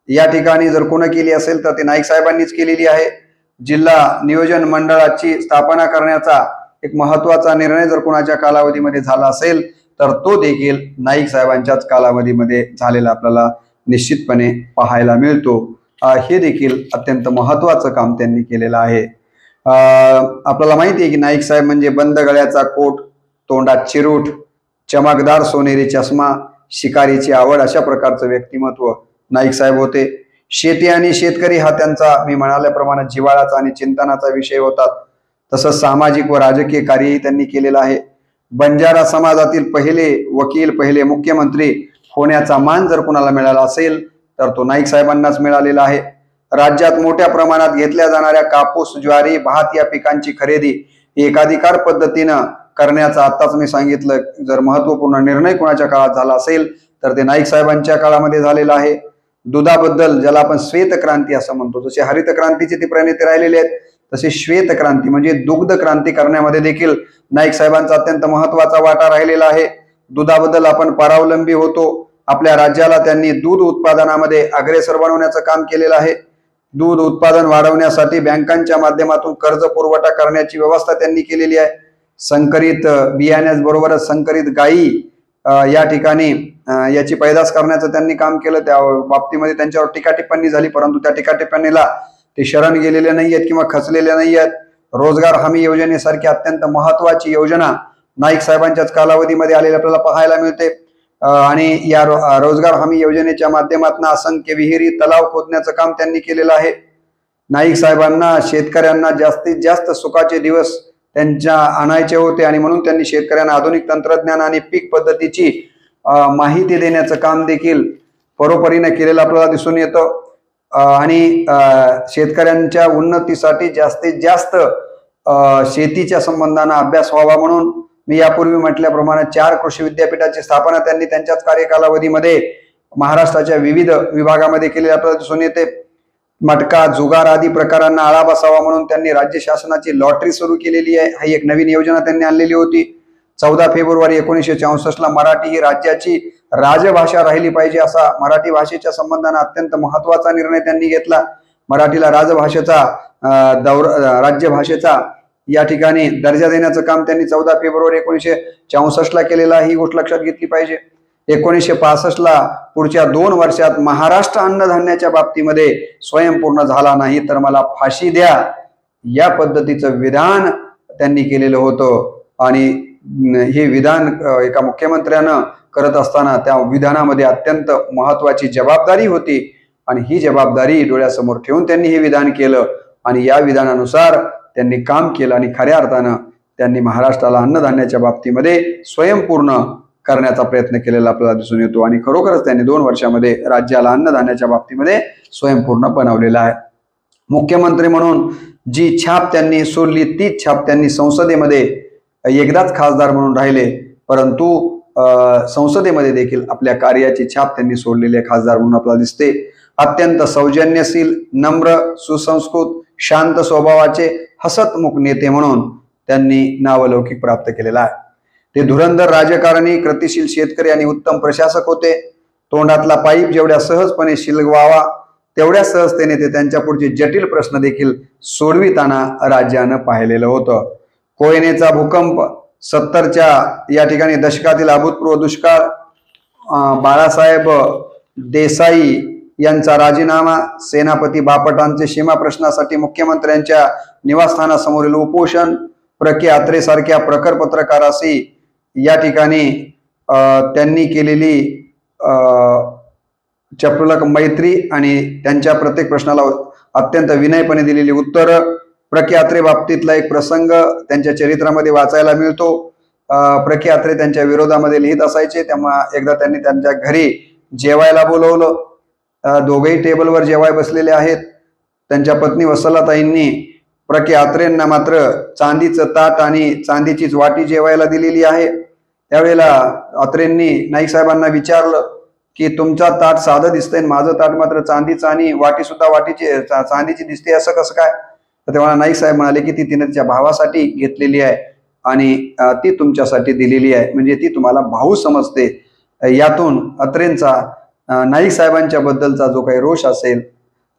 या ठिकाणी जर कोण केली असेल तर ते नाईक साहेबांनीच केलेली आहे. जिल्हा नियोजन मंडळाची स्थापना करण्याचा एक महत्वाचा निर्णय जर कोणाच्या कालावधीमध्ये झाला असेल तर तो देखील नाईक साहेबांच्याच कालावधीमध्ये झालेला आपल्याला निश्चितपणे पाहायला मिळतो. हे देखील अत्यंत महत्वाचं काम त्यांनी केलेलं आहे. आपल्याला माहिती आहे की नाईक साहेब म्हणजे बंद गळ्याचा कोट, तोंडात चिरूट, चमकदार सोनेरी चष्मा, शिकारीची आवड, अशा प्रकारचं व्यक्तिमत्व नाईक साहेब होते. शेती आणि शेतकरी हा त्यांचा मी म्हणाल्याप्रमाणे जिव्हाळाचा आणि चिंतनाचा विषय होता. तसंच सामाजिक व राजकीय कार्यही त्यांनी केलेलं आहे. बंजारा समाजातील पहिले वकील, पहिले मुख्यमंत्री होण्याचा मान जर कोणाला मिळाला असेल तर तो नाईक साहेबांनाच मिळालेला आहे. राज्यात मोठ्या प्रमाणात घेतल्या जाणाऱ्या कापूस, ज्वारी, भात या पिकांची खरेदी एकाधिकार पद्धतीनं करण्याचा आत्ताच मी सांगितलं जर महत्वपूर्ण निर्णय कोणाच्या काळात झाला असेल तर ते नाईक साहेबांच्या काळामध्ये झालेला आहे. दुधाबद्दल ज्याला आपण श्वेत क्रांती असं म्हणतो, जसे हरित क्रांतीचे ते प्रणेते राहिलेले आहेत तसे श्वेत क्रांती म्हणजे दुग्ध क्रांती करण्यामध्ये देखील नाईक साहेबांचा अत्यंत महत्वाचा वाटा राहिलेला आहे. दुधाबद्दल आपण परावलंबी होतो. आपल्या राज्याला त्यांनी दूध उत्पादनामध्ये अग्रेसर बनवण्याचं काम केलेलं आहे. दूध उत्पादन वाढवण्यासाठी बँकांच्या माध्यमातून कर्ज पुरवठा करण्याची व्यवस्था त्यांनी केलेली आहे. संकरित बियाण्याबरोबरच संकरित गायी या ठिकाणी याची पैदास करण्याचं त्यांनी काम केलं. त्या बाबतीमध्ये त्यांच्यावर टीका टिप्पणी झाली, परंतु त्या टीका टिप्पणीला ते शरण गेलेले नाही आहेत किंवा खचलेले नाही आहेत. रोजगार हमी योजनेसारखी अत्यंत महत्वाची योजना नाईक साहेबांच्याच कालावधीमध्ये आलेली आपल्याला पाहायला मिळते. आणि या रोजगार हमी योजनेच्या माध्यमातून असंख्य विहिरी, तलाव खोदण्याचं काम त्यांनी केलेलं आहे. नाईक साहेबांना शेतकऱ्यांना जास्तीत जास्त सुखाचे दिवस त्यांच्या आणायचे होते आणि म्हणून त्यांनी शेतकऱ्यांना आधुनिक तंत्रज्ञान आणि पीक पद्धतीची माहिती देण्याचं काम देखील परोपरीने केलेलं आपल्याला दिसून येतं. आणि शेतकऱ्यांच्या उन्नतीसाठी जास्तीत जास्त शेतीच्या संबंधाने अभ्यास व्हावा म्हणून मी यापूर्वी म्हटल्याप्रमाणे 4 कृषी विद्यापीठाची स्थापना त्यांनी त्यांच्याच कार्यकालावधीमध्ये महाराष्ट्राच्या विविध विभागामध्ये केलेली आपल्याला दिसून येते. मटका, जुगार आदी प्रकारांना आळा बसावा म्हणून त्यांनी राज्य शासनाची लॉटरी सुरू केलेली आहे. ही एक नवीन योजना त्यांनी आणलेली होती. 14 फेब्रुवारी 1964 मराठी ही राज्याची राजभाषा राहिली पाहिजे असा मराठी भाषेच्या संबंधाने अत्यंत महत्वाचा निर्णय त्यांनी घेतला. मराठीला राजभाषेचा राज्यभाषेचा या ठिकाणी दर्जा देण्याचं काम त्यांनी 14 फेब्रुवारी 1964 केलेलं आहे. ही गोष्ट लक्षात घेतली पाहिजे. 1965 पुढच्या 2 वर्षात महाराष्ट्र अन्नधान्याच्या बाबतीमध्ये स्वयंपूर्ण झाला नाही तर मला फाशी द्या या पद्धतीचं विधान त्यांनी केलेलं होतं. आणि हे विधान एका मुख्यमंत्र्यानं करत असताना त्या विधानामध्ये अत्यंत महत्वाची जबाबदारी होती आणि ही जबाबदारी डोळ्यासमोर ठेवून त्यांनी हे विधान केलं आणि या विधानानुसार त्यांनी काम केलं आणि खऱ्या अर्थानं त्यांनी महाराष्ट्राला अन्नधान्याच्या बाबतीमध्ये स्वयंपूर्ण करण्याचा प्रयत्न केलेला आपल्याला दिसून येतो. आणि खरोखरच त्यांनी 2 वर्षामध्ये राज्याला अन्नधान्याच्या बाबतीमध्ये स्वयंपूर्ण बनवलेला आहे. मुख्यमंत्री म्हणून जी छाप त्यांनी सोडली तीच छाप त्यांनी संसदेमध्ये एकदाच खासदार म्हणून राहिले, परंतु संसदेमध्ये देखील आपल्या कार्याची छाप त्यांनी सोडलेली खासदार म्हणून आपल्याला दिसते. अत्यंत सौजन्यशील, नम्र, सुसंस्कृत, शांत स्वभावाचे हसतमुख नेते म्हणून त्यांनी नावलौकिक प्राप्त केलेला आहे. ते धुरंधर राजकारणी, कृतिशील शेतकरी आणि उत्तम प्रशासक होते. तोंडातला पाईप जेवढ्या सहजपणे शिलवावा तेवढ्या सहजतेने ते त्यांच्या पुढचे जटिल प्रश्न देखील सोडविताना राज्यानं पाहिलेलं होतं. कोयनेचा भूकंप, 70च्या या ठिकाणी दशकातील अभूतपूर्व दुष्काळ, बाळासाहेब देसाई यांचा राजीनामा, सेनापती बापटांचे सीमा प्रश्नासाठी मुख्यमंत्र्यांच्या निवासस्थानासमोरील उपोषण, प्रके अत्रे सारख्या प्रखर पत्रकाराशी या ठिकाणी त्यांनी केलेली चपलक मैत्री आणि त्यांच्या प्रत्येक प्रश्नाला अत्यंत विनयपणे दिलेली उत्तर. प्रके अत्रे बाबतीतला एक प्रसंग त्यांच्या चरित्रामध्ये वाचायला मिळतो. प्रके अत्रे त्यांच्या विरोधामध्ये लिहित असायचे, तेव्हा एकदा त्यांनी त्यांच्या घरी जेवायला बोलवलं. दोघेही टेबलवर जेवाय बसलेले आहेत. त्यांच्या पत्नी वत्सलाताईंनी प्रके अत्रेंना मात्र चांदीचं ताट आणि चांदीचीच वाटी जेवायला दिलेली आहे. त्यावेळेला अत्रेंनी नाईक साहेबांना विचारलं की तुमचा ताट साधं दिसतंय, माझं ताट मात्र चांदीचं आणि वाटी सुद्धा चांदीची दिसते, असं कसं काय? तर तेव्हा नाईक साहेब म्हणाले की ती तिने तिच्या भावासाठी घेतलेली आहे आणि ती तुमच्यासाठी दिलेली आहे, म्हणजे ती तुम्हाला भाऊ समजते. यातून अत्रेंचा नाईक साहेबांच्या बद्दलचा जो काही रोष असेल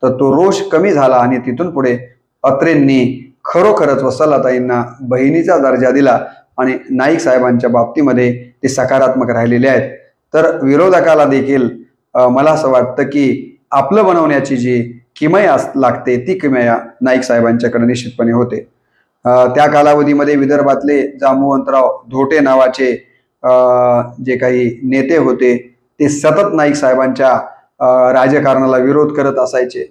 तर तो रोष कमी झाला आणि तिथून पुढे अत्रेंनी खरोखरच वत्सलाताईंना बहिणीचा दर्जा दिला आणि नाईक साहेबांच्या बाबतीमध्ये ते सकारात्मक राहिलेले आहेत. तर विरोधकाला देखील मला असं वाटतं की आपलं बनवण्याची जी किमया लागते ती किमया नाईक साहेबांच्याकडे निश्चितपणे होते. त्या कालावधीमध्ये विदर्भातले जांबुवंतराव धोटे नावाचे जे काही नेते होते ते सतत नाईक साहेबांच्या राजकारणाला विरोध करत असायचे,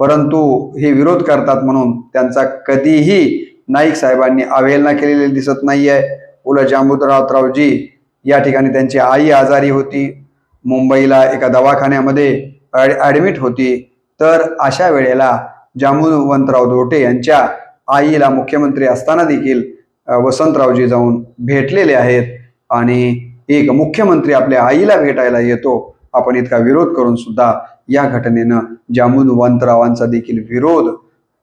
परंतु हे विरोध करतात म्हणून त्यांचा कधीही नाईक साहेबांनी अवहेलना केलेली दिसत नाहीये. उलट जांबुवंतरावजी या ठिकाणी त्यांची आई आजारी होती, मुंबईला एका दवाखान्यामध्ये ॲडमिट होती, तर अशा वेळेला जांबुवंतराव धोटे यांच्या आईला मुख्यमंत्री असताना देखील वसंतरावजी जाऊन भेटलेले आहेत आणि एक मुख्यमंत्री आपल्या आईला भेटायला येतो. आपण इतका विरोध करून सुद्धा या घटनेनं जांबुवंतरावांचा देखील विरोध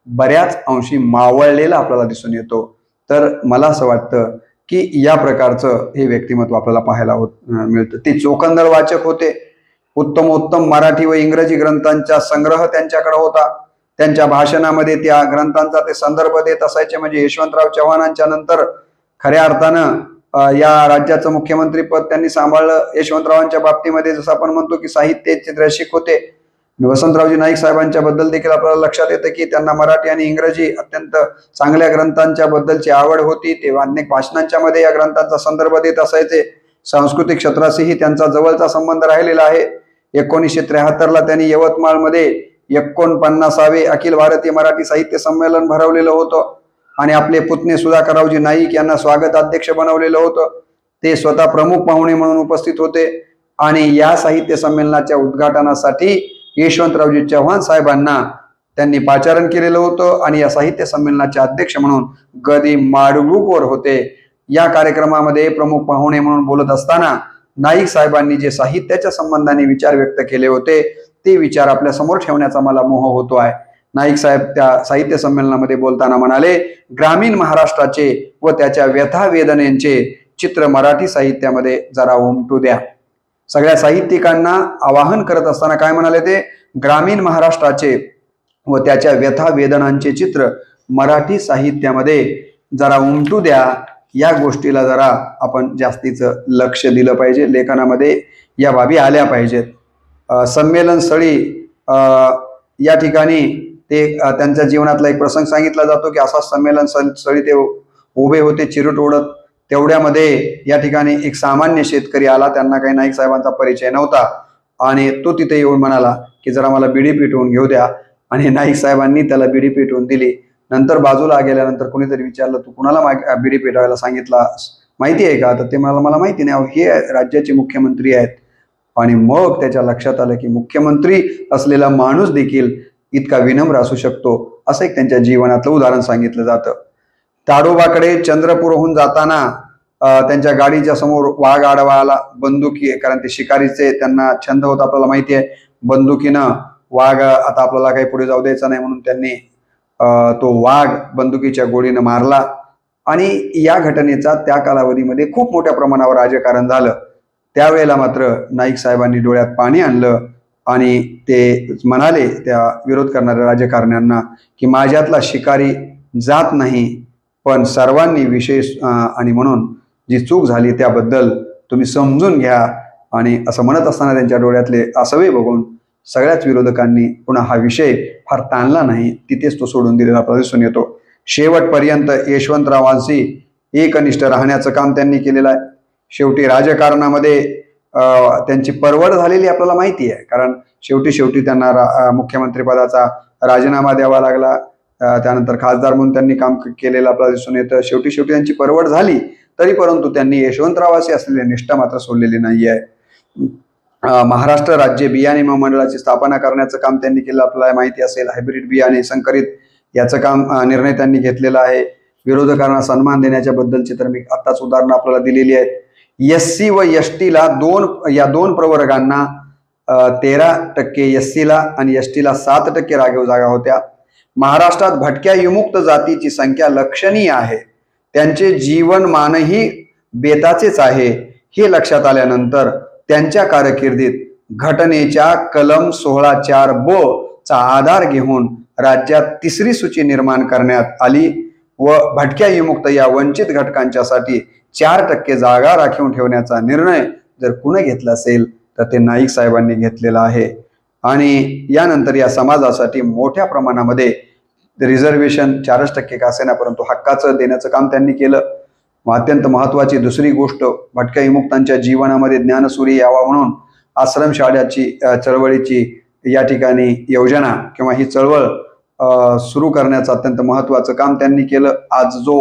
बऱ्याच अंशी मावळलेला आपल्याला दिसून येतो. तर मला असं वाटतं की या प्रकारचं हे व्यक्तिमत्व आपल्याला पाहायला मिळतं. ते चोखंदळ वाचक होते. उत्तमोत्तम मराठी व इंग्रजी ग्रंथांचा संग्रह त्यांच्याकडे होता. त्यांच्या भाषणामध्ये त्या ग्रंथांचा ते संदर्भ देत असायचे. म्हणजे यशवंतराव चव्हाणांच्या नंतर खऱ्या अर्थानं या राज्याचं मुख्यमंत्री पद त्यांनी सांभाळलं. यशवंतरावांच्या बाबतीमध्ये जसं आपण म्हणतो की साहित्याचे रसिक होते. वसंतरावजी नाईक साहेबांच्या बद्दल देखील आपल्याला लक्षात येतं की त्यांना मराठी आणि इंग्रजी अत्यंत चांगल्या ग्रंथांच्या बद्दलची आवड होती. ते अनेक भाषणांच्या मध्ये या ग्रंथांचा संदर्भ देत असायचे. सांस्कृतिक क्षेत्राशीही त्यांचा जवळचा संबंध राहिलेला आहे. 1973ला त्यांनी यवतमाळमध्ये 49वे अखिल भारतीय मराठी साहित्य संमेलन भरवलेलं होतं आणि आपले पुतणे सुधाकररावजी नाईक यांना स्वागत अध्यक्ष बनवलेलं होतं. ते स्वतः प्रमुख पाहुणे म्हणून उपस्थित होते आणि या साहित्य संमेलनाच्या उद्घाटनासाठी यशवंतरावजी चव्हाण साहेबांना त्यांनी पाचारण केलेलं होतं आणि या साहित्य संमेलनाचे अध्यक्ष म्हणून गदी माडगुळकर होते. या कार्यक्रमामध्ये प्रमुख पाहुणे म्हणून बोलत असताना नाईक साहेबांनी जे साहित्याच्या संबंधाने विचार व्यक्त केले होते ते विचार आपल्या समोर ठेवण्याचा मला मोह होतो आहे. नाईक साहेब त्या साहित्य संमेलनामध्ये बोलताना म्हणाले, ग्रामीण महाराष्ट्राचे व त्याच्या व्यथा वेदनेचे चित्र मराठी साहित्यामध्ये जरा उमटू द्या. सगळ्या साहित्यिकांना आवाहन करत असताना काय म्हणाले ते, ग्रामीण महाराष्ट्राचे व त्याच्या व्यथा वेदनांचे चित्र मराठी साहित्यामध्ये जरा उमटू द्या. या गोष्टीला जरा आपण जास्तीचं लक्ष दिलं पाहिजे. लेखनामध्ये या बाबी आल्या पाहिजेत. संमेलन स्थळी या ठिकाणी ते त्यांच्या जीवनातला एक प्रसंग सांगितला जातो की असा संमेलन स्थळी ते उभे होते चिरूट ओढत. तेवढ्यामध्ये या ठिकाणी एक सामान्य शेतकरी आला. त्यांना काही नाईक साहेबांचा परिचय नव्हता आणि तो तिथे येऊन म्हणाला की जरा मला बिडी पेटवून घेऊ द्या आणि नाईक साहेबांनी त्याला बिडी पेटवून दिली. नंतर बाजूला गेल्यानंतर कोणीतरी विचारलं, तू कुणाला बिडी पेटवायला सांगितला माहिती आहे का? तर ते मला माहिती नाही, हे राज्याचे मुख्यमंत्री आहेत. आणि मग त्याच्या लक्षात आलं की मुख्यमंत्री असलेला माणूस देखील इतका विनम्र असू शकतो, असं एक त्यांच्या जीवनातलं उदाहरण सांगितलं जातं. ताडोबाकडे चंद्रपूरहून जाताना त्यांच्या गाडीच्या समोर वाघ आडवा आला. बंदुकी, कारण ते शिकारीचे त्यांना छंद होता आपल्याला माहिती आहे. बंदुकीनं वाघ आता आपल्याला काही पुढे जाऊ द्यायचा नाही म्हणून त्यांनी तो वाघ बंदुकीच्या गोळीनं मारला आणि या घटनेचा त्या कालावधीमध्ये खूप मोठ्या प्रमाणावर राजकारण झालं. त्यावेळेला मात्र नाईक साहेबांनी डोळ्यात पाणी आणलं आणि ते म्हणाले त्या विरोध करणाऱ्या राजकारण्यांना की माझ्यातला शिकारी जात नाही, पण सर्वांनी विशेष आणि म्हणून जी चूक झाली त्याबद्दल तुम्ही समजून घ्या. आणि असं म्हणत असताना त्यांच्या डोळ्यातले आसवे बघून सगळ्याच विरोधकांनी पुन्हा हा विषय फार ताणला नाही, तिथेच तो सोडून दिलेला आपल्याला दिसून येतो. शेवटपर्यंत यशवंतरावांशी एकनिष्ठ राहण्याचं काम त्यांनी केलेलं आहे. शेवटी राजकारणामध्ये त्यांची परवड झालेली आपल्याला माहिती आहे, कारण शेवटी त्यांना मुख्यमंत्री पदाचा राजीनामा द्यावा लागला. त्यानंतर खासदार म्हणून त्यांनी काम केलेलं आपल्याला दिसून येतं. शेवटी त्यांची परवड झाली तरी परंतु त्यांनी यशवंतरावाशी असलेली निष्ठा मात्र सोडलेली नाही आहे. महाराष्ट्र राज्य बियाणे महामंडळाची स्थापना करण्याचं काम त्यांनी केलं आपल्याला माहिती असेल. हायब्रिड बियाणे संकरित याचं काम निर्णय त्यांनी घेतलेला आहे. विरोधकांना सन्मान देण्याच्या बद्दलची तर मी आताच उदाहरणं आपल्याला दिलेली आहेत. एससी व एसटीला या दोन प्रवर्गांना 13% एससीला आणि एसटीला 7% राखीव जागा होत्या. महाराष्ट्रात भटक्या विमुक्त जातीची संख्या लक्षणीय आहे. त्यांचे जीवनमानही बेताचेच आहे. हे लक्षात आल्यानंतर त्यांच्या कारकिर्दीत घटनेच्या कलम 16(4)ब चा आधार घेऊन राज्यात तिसरी सूची निर्माण करण्यात आली व भटक्या विमुक्त या वंचित घटकांच्यासाठी 4% जागा राखून ठेवण्याचा निर्णय जर कुणी घेतला असेल तर ते नाईक साहेबांनी घेतलेला आहे। आणि यानंतर या समाजासाठी मोठ्या प्रमाणामध्ये रिझर्वेशन 4% का असेना परंतु हक्काचं देण्याचं काम त्यांनी केलं। अत्यंत महत्त्वाची दुसरी गोष्ट, भटक्या विमुक्तांच्या जीवनामध्ये ज्ञानसूर्य यावा म्हणून आश्रमशाळेची चळवळीची या ठिकाणी योजना किंवा ही चळवळ सुरू करण्याचं अत्यंत महत्त्वाचं काम त्यांनी केलं। आज जो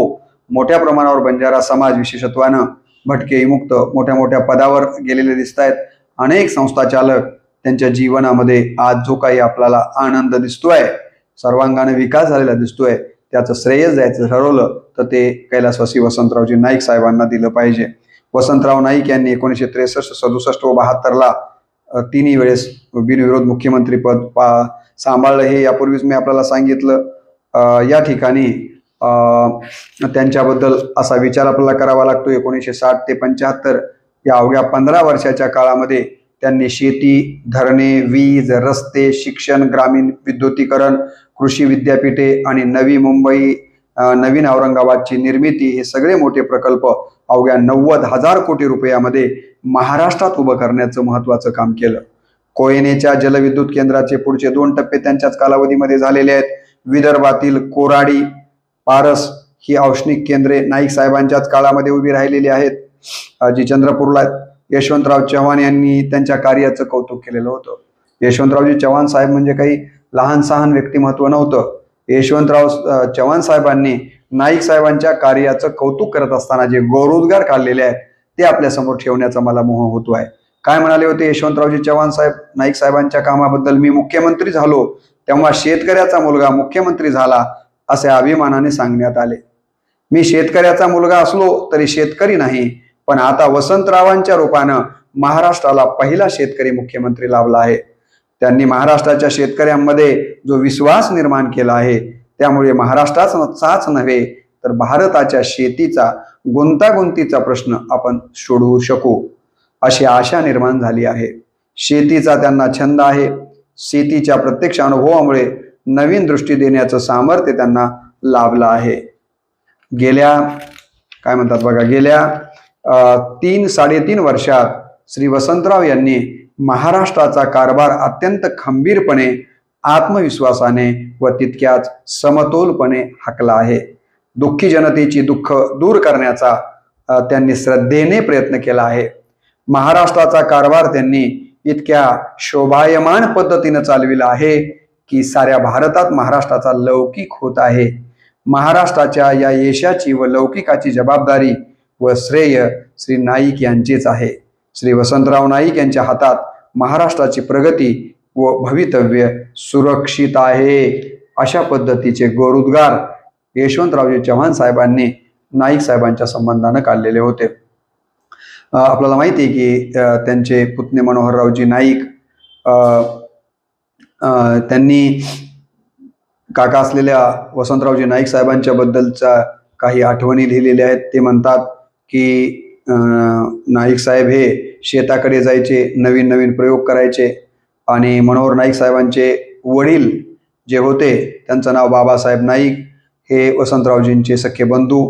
मोठ्या प्रमाणावर बंजारा समाज विशेषत्वानं भटके विमुक्त मोठ्या मोठ्या पदावर गेलेले दिसत आहेत, अनेक संस्था चालक त्यांच्या जीवनामध्ये आज जो काही आपल्याला आनंद दिसतोय, सर्वांगाने विकास झालेला दिसतोय, त्याचं श्रेय द्यायचं ठरवलं तर ते कैलासवासी वसंतरावजी नाईक साहेबांना दिलं पाहिजे। वसंतराव नाईक यांनी 1963, 67 व 72ला तिन्ही वेळेस बिनविरोध मुख्यमंत्री पद सांभाळलं हे यापूर्वीच मी आपल्याला सांगितलं। या ठिकाणी त्यांच्याबद्दल असा विचार आपल्याला करावा लागतो। 1960 ते 75 या अवघ्या 15 वर्षाच्या काळामध्ये त्यांनी शेती, धरणे, वीज, रस्ते, शिक्षण, ग्रामीण विद्युतीकरण, कृषी विद्यापीठे आणि नवी मुंबई, नवीन औरंगाबादची निर्मिती हे सगळे मोठे प्रकल्प अवघ्या 90,000 कोटी रुपयामध्ये महाराष्ट्रात उभं करण्याचं महत्त्वाचं काम केलं। कोयनेच्या जलविद्युत केंद्राचे पुढचे 2 टप्पे त्यांच्याच कालावधीमध्ये झालेले आहेत। विदर्भातील कोराडी, पारस ही औष्णिक केंद्रे नाईक साहेबांच्याच काळामध्ये उभी राहिलेली आहेत, जी चंद्रपूरला आहेत। यशवंतराव चव्हाण यांनी त्यांच्या कार्याचं कौतुक केलेलं होतं। यशवंतरावजी चव्हाण साहेब म्हणजे काही लहान सहान व्यक्तिमत्व नव्हतं। यशवंतराव चव्हाण साहेबांनी नाईक साहेबांच्या कार्याचं कौतुक करत असताना जे गौरवोद्गार काढलेले आहेत ते आपल्या समोर ठेवण्याचा मला मोह होतो आहे। काय म्हणाले होते यशवंतरावजी चव्हाण साहेब नाईक साहेबांच्या कामाबद्दल? मी मुख्यमंत्री झालो तेव्हा शेतकऱ्याचा मुलगा मुख्यमंत्री झाला असे अभिमानाने सांगण्यात आले। मी शेतकऱ्याचा मुलगा असलो तरी शेतकरी नाही, पण आता वसंतरावांच्या रूपानं महाराष्ट्राला पहिला शेतकरी मुख्यमंत्री लाभला आहे। त्यांनी महाराष्ट्राच्या शेतकऱ्यांमध्ये जो विश्वास निर्माण केला आहे त्यामुळे महाराष्ट्राचाच नव्हे तर भारताच्या शेतीचा गुंतागुंतीचा प्रश्न आपण सोडवू शकू अशी आशा निर्माण झाली आहे। शेतीचा त्यांना छंद आहे। शेतीच्या प्रत्यक्ष अनुभवामुळे नवीन दृष्टी देण्याचं सामर्थ्य त्यांना लाभलं आहे। गेल्या 3-3.5 वर्षात श्री वसंतराव यांनी महाराष्ट्राचा कारभार अत्यंत खंबीरपणे, आत्मविश्वासाने व तितक्याच समतोलपणे हाकला आहे। दुःखी जनतेची दुःख दूर करण्याचा त्यांनी श्रद्धेने प्रयत्न केला आहे। महाराष्ट्राचा कारभार त्यांनी इतक्या शोभायमान पद्धतीने चालविला आहे की साऱ्या भारतात महाराष्ट्राचा लौकिक होत आहे। महाराष्ट्राच्या या यशाची व लौकिकाची जबाबदारी व श्रेय श्री नाईक यांचेच आहे। श्री वसंतराव नाईक यांच्या हातात महाराष्ट्राची प्रगती व भवितव्य सुरक्षित आहे अशा पद्धतीचे गौरवोद्गार यशवंतरावजी चव्हाण साहेबांनी नाईक साहेबांच्या संबंधाने काढलेले होते। आपल्याला माहिती आहे की त्यांचे पुतणे मनोहररावजी नाईक त्यांनी काका असलेल्या वसंतरावजी नाईक साहेबांच्या बद्दलच्या काही आठवणी लिहिलेल्या आहेत। ते म्हणतात की नाईक साहेब हे शेताकडे जायचे, नवीन नवीन प्रयोग करायचे आणि मनोहर नाईक साहेबांचे वडील जे होते त्यांचं नाव बाबासाहेब नाईक, हे वसंतरावजींचे सख्खे बंधू।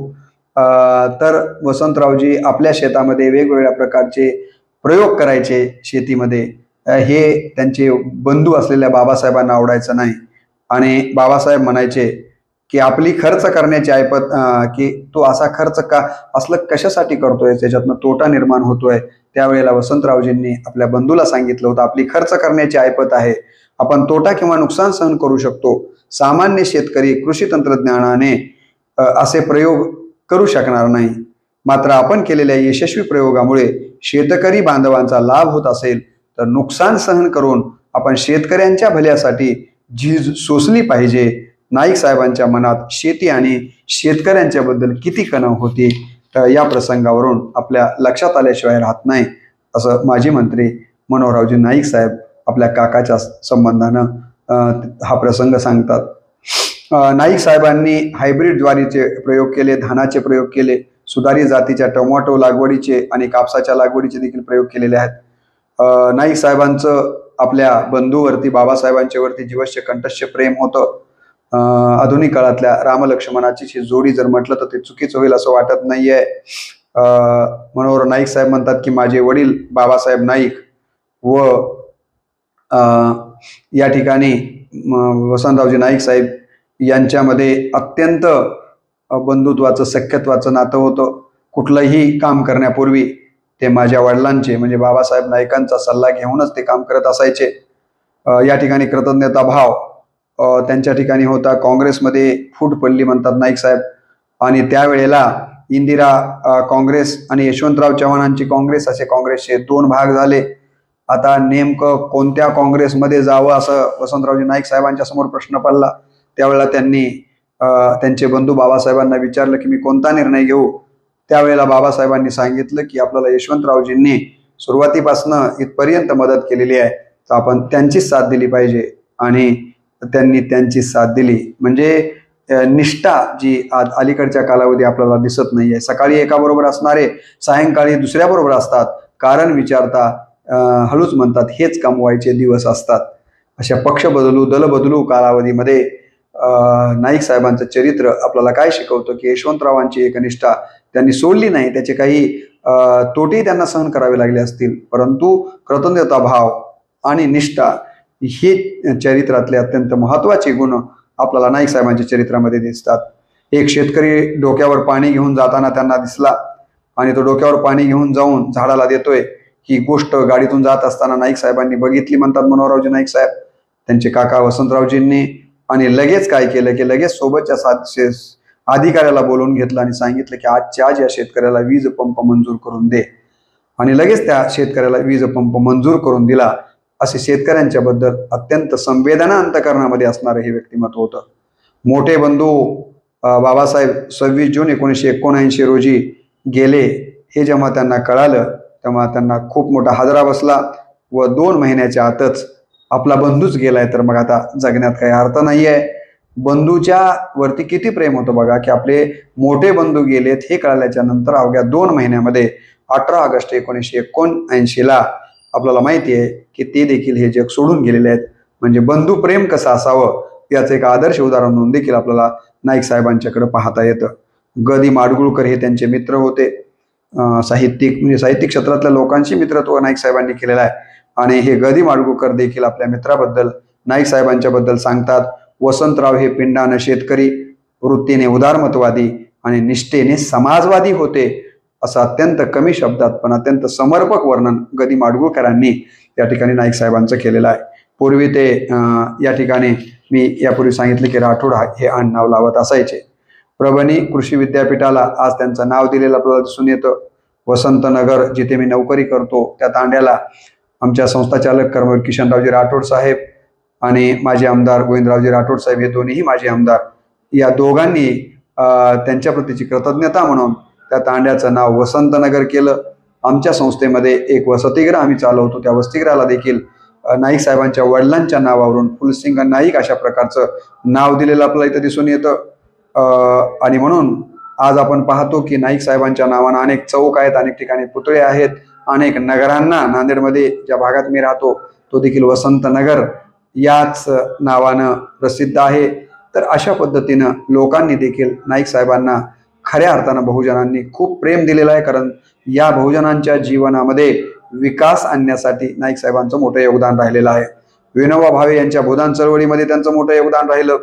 तर वसंतरावजी आपल्या शेतामध्ये वेगवेगळ्या प्रकारचे प्रयोग करायचे शेतीमध्ये, हे त्यांचे बंधू असलेल्या बाबासाहेबांना आवडायचं नाही आणि बाबासाहेब म्हणायचे की आपली खर्च करण्याची ऐपत, की तो असा खर्च का असलं कशासाठी करतोय, त्याच्यातनं तोटा निर्माण होतोय। त्यावेळेला वसंतरावजींनी आपल्या बंधूला सांगितलं होतं आपली खर्च करण्याची ऐपत आहे, आपण तोटा किंवा नुकसान सहन करू शकतो। सामान्य शेतकरी कृषी तंत्रज्ञानाने असे प्रयोग करू शकणार नाही, मात्र आपण केलेल्या यशस्वी प्रयोगामुळे शेतकरी बांधवांचा लाभ होत असेल तर नुकसान सहन करून आपण शेतकऱ्यांच्या भल्यासाठी झीज सोसली पाहिजे। नाईक साहेबांच्या मनात शेती आणि शेतकऱ्यांच्या बद्दल किती कणव होती या प्रसंगावरून आपल्या लक्षात आल्याशिवाय राहत नाही, असं माजी मंत्री मनोहररावजी नाईक साहेब आपल्या काकाच्या संबंधानं हा प्रसंग सांगतात। नाईक साहेबांनी हायब्रिड ज्वारीचे प्रयोग केले, धानाचे प्रयोग केले, सुधारित जातीच्या टोमॅटो लागवडीचे आणि कापसाच्या लागवडीचे देखील प्रयोग केलेले आहेत। नाईक साहेबांचं आपल्या बंधूवरती बाबासाहेबांच्या वरती जीवश्य कंठस्थ प्रेम होतं। आधुनिक काळातल्या रामलक्ष्मणाची ही जोडी जर म्हटलं तर ते चुकीचं होईल असं वाटत नाहीये। मनोहर नाईक साहेब म्हणतात की माझे वडील बाबासाहेब नाईक व या ठिकाणी वसंतरावजी नाईक साहेब यांच्यामध्ये अत्यंत बंधुत्वाचं सख्यत्वाचं नातं होतं। कुठलंही काम करण्यापूर्वी ते माझ्या वडिलांचे म्हणजे बाबासाहेब नाईकांचा सल्ला घेऊनच ते काम करत असायचे। या ठिकाणी कृतज्ञता भाव त्यांच्या ठिकाणी होता। काँग्रेसमध्ये फूट पडली म्हणतात नाईक साहेब, आणि त्यावेळेला इंदिरा काँग्रेस आणि यशवंतराव चव्हाणांची काँग्रेस असे काँग्रेसचे दोन भाग झाले। आता नेमकं कोणत्या काँग्रेसमध्ये जावं असं वसंतरावजी नाईक साहेबांच्या समोर प्रश्न पडला। त्यावेळेला त्यांनी त्यांचे बंधू बाबासाहेबांना विचारलं की मी कोणता निर्णय घेऊ। त्यावेळेला बाबासाहेबांनी सांगितलं की आपल्याला यशवंतरावजींनी सुरुवातीपासून इथपर्यंत मदत केलेली आहे तर आपण त्यांचीच साथ दिली पाहिजे, आणि त्यांनी त्यांची साथ दिली। म्हणजे निष्ठा जी आज अलीकडच्या कालावधी आपल्याला दिसत नाहीये। सकाळी एकाबरोबर असणारे सायंकाळी दुसऱ्याबरोबर असतात, कारण विचारता हळूच म्हणतात हेच कमवायचे दिवस असतात। अशा पक्ष बदलू दल बदलू कालावधीमध्ये नाईक साहेबांचं चरित्र आपल्याला काय शिकवतं की यशवंतरावांची एकनिष्ठा त्यांनी सोडली नाही। त्याचे काही तोटेही त्यांना सहन करावे लागले असतील, परंतु कृतज्ञता भाव आणि निष्ठा हे चरित्रातले अत्यंत महत्त्वाचे गुण आपल्याला नाईक साहेबांच्या चरित्रामध्ये दिसतात। एक शेतकरी डोक्यावर पाणी घेऊन जाताना त्यांना दिसला, आणि तो डोक्यावर पाणी घेऊन जाऊन झाडाला देतोय। ही गोष्ट गाडीतून जात असताना नाईक साहेबांनी बघितली म्हणतात मनोहररावजी नाईक साहेब, त्यांचे काका वसंतरावजींनी, आणि लगेच काय केलं की लगेच सोबतच्या अधिकाऱ्याला बोलवून घेतलं आणि सांगितलं की आजच्या आज या शेतकऱ्याला वीज पंप मंजूर करून दे, आणि लगेच त्या शेतकऱ्याला वीज पंप मंजूर करून दिला। असे शेतकऱ्यांच्या बद्दल अत्यंत संवेदना अंतकरणामध्ये असणारं हे व्यक्तिमत्व होतं। मोठे बंधू बाबासाहेब 26 जून 1979 रोजी गेले हे जेव्हा त्यांना कळालं तेव्हा त्यांना खूप मोठा हादरा बसला, व 2 महिन्याच्या आतच आपला बंधूच गेलाय तर मग आता जगण्यात काही अर्थ नाहीये। बंधूच्या वरती किती प्रेम होतं बघा की आपले मोठे बंधू गेलेत हे कळल्याच्या नंतर अवघ्या 2 महिन्यामध्ये 18 ऑगस्ट 1979 आपल्याला माहिती आहे की ते देखील हे जग सोडून गेलेले आहेत। म्हणजे बंधू प्रेम कसं असावं याचं एक आदर्श उदाहरण म्हणून देखील आपल्याला नाईक साहेबांच्याकडे पाहता येतं। गदी माडगुळकर हे त्यांचे मित्र होते। साहित्यिक म्हणजे साहित्यिक क्षेत्रातल्या लोकांशी मित्रत्व नाईक साहेबांनी केलेलं आहे, आणि हे गदी माडगुळकर देखील आपल्या मित्राबद्दल नाईक साहेबांच्या बद्दल सांगतात, वसंतराव हे पिंडानं शेतकरी, वृत्तीने उदारमतवादी आणि निष्ठेने समाजवादी होते, असं अत्यंत कमी शब्दात पण अत्यंत समर्पक वर्णन गदी माडगुळकरांनी या ठिकाणी नाईक साहेबांचं केलेलं आहे। पूर्वी ते या ठिकाणी मी यापूर्वी सांगितले की राठोड हे आडनाव लावत असायचे। प्रभणी कृषी विद्यापीठाला आज त्यांचं नाव दिलेलं आपल्याला दिसून येतं। वसंतनगर जिथे मी नोकरी करतो त्या तांड्याला आमच्या संस्थाचालक कर्मवीर किशनरावजी राठोड साहेब आणि माजी आमदार गोविंदरावजी राठोड साहेब हे दोन्ही माजी आमदार, या दोघांनी त्यांच्या प्रतीची कृतज्ञता म्हणून त्या तांड्याचं नाव वसंतनगर केलं। आमच्या संस्थेमध्ये एक वसतिगृह आम्ही चालवतो, त्या वसतिगृहाला देखील नाईक साहेबांच्या वडिलांच्या नावावरून फुलसिंग नाईक अशा प्रकारचं नाव दिलेलं आपल्याला इथं दिसून येतं। आणि म्हणून आज आपण पाहतो की नाईक साहेबांच्या नावानं अनेक चौक आहेत, अनेक ठिकाणी पुतळे आहेत, अनेक नगरांना, नांदेडमध्ये ज्या भागात मी राहतो तो देखील वसंतनगर याच नावानं प्रसिद्ध आहे। तर अशा पद्धतीनं लोकांनी देखील नाईक साहेबांना खऱ्या अर्थानं बहुजनांनी खूप प्रेम दिलेलं आहे, कारण या बहुजनांच्या जीवनामध्ये विकास आणण्यासाठी नाईक साहेबांचं मोठं योगदान राहिलेलं आहे। विनोबा भावे यांच्या भूदान चळवळीमध्ये त्यांचं मोठं योगदान राहिलं।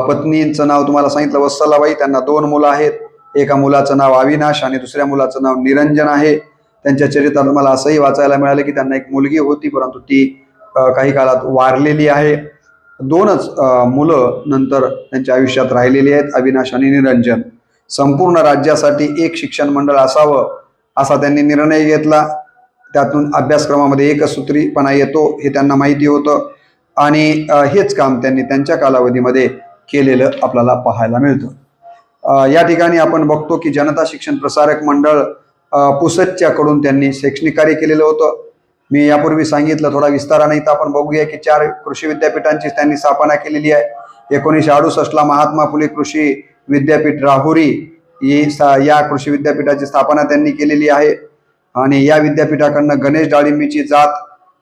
पत्नींचं नाव तुम्हाला सांगितलं वत्सलाबाई, त्यांना 2 मुलं आहेत। एका मुलाचं नाव अविनाश आणि दुसऱ्या मुलाचं नाव निरंजन आहे। त्यांच्या चरित्रात मला असंही वाचायला मिळालं की त्यांना एक मुलगी होती, परंतु ती काही काळात वारलेली आहे। 2च मुलं नंतर त्यांच्या आयुष्यात राहिलेली आहेत, अविनाश आणि निरंजन। संपूर्ण राज्यासाठी एक शिक्षण मंडळ असावं असा त्यांनी निर्णय घेतला। त्यातून अभ्यासक्रमामध्ये एकसूत्रीपणा येतो हे त्यांना माहिती होतं, आणि हेच काम त्यांनी त्यांच्या कालावधीमध्ये केलेलं आपल्याला पाहायला मिळतं। या ठिकाणी आपण बघतो की जनता शिक्षण प्रसारक मंडळ पुसदच्याकडून त्यांनी शैक्षणिक कार्य केलेलं होतं। मी यापूर्वी सांगितलं, थोडा विस्ताराने इथं आपण बघूया की 4 कृषी विद्यापीठांची त्यांनी स्थापना केलेली आहे। 1968ला महात्मा फुले कृषी विद्यापीठ राहुरी या कृषी विद्यापीठाची स्थापना त्यांनी केलेली आहे। आणि या विद्यापीठाकडनं गणेश डाळिंबीची जात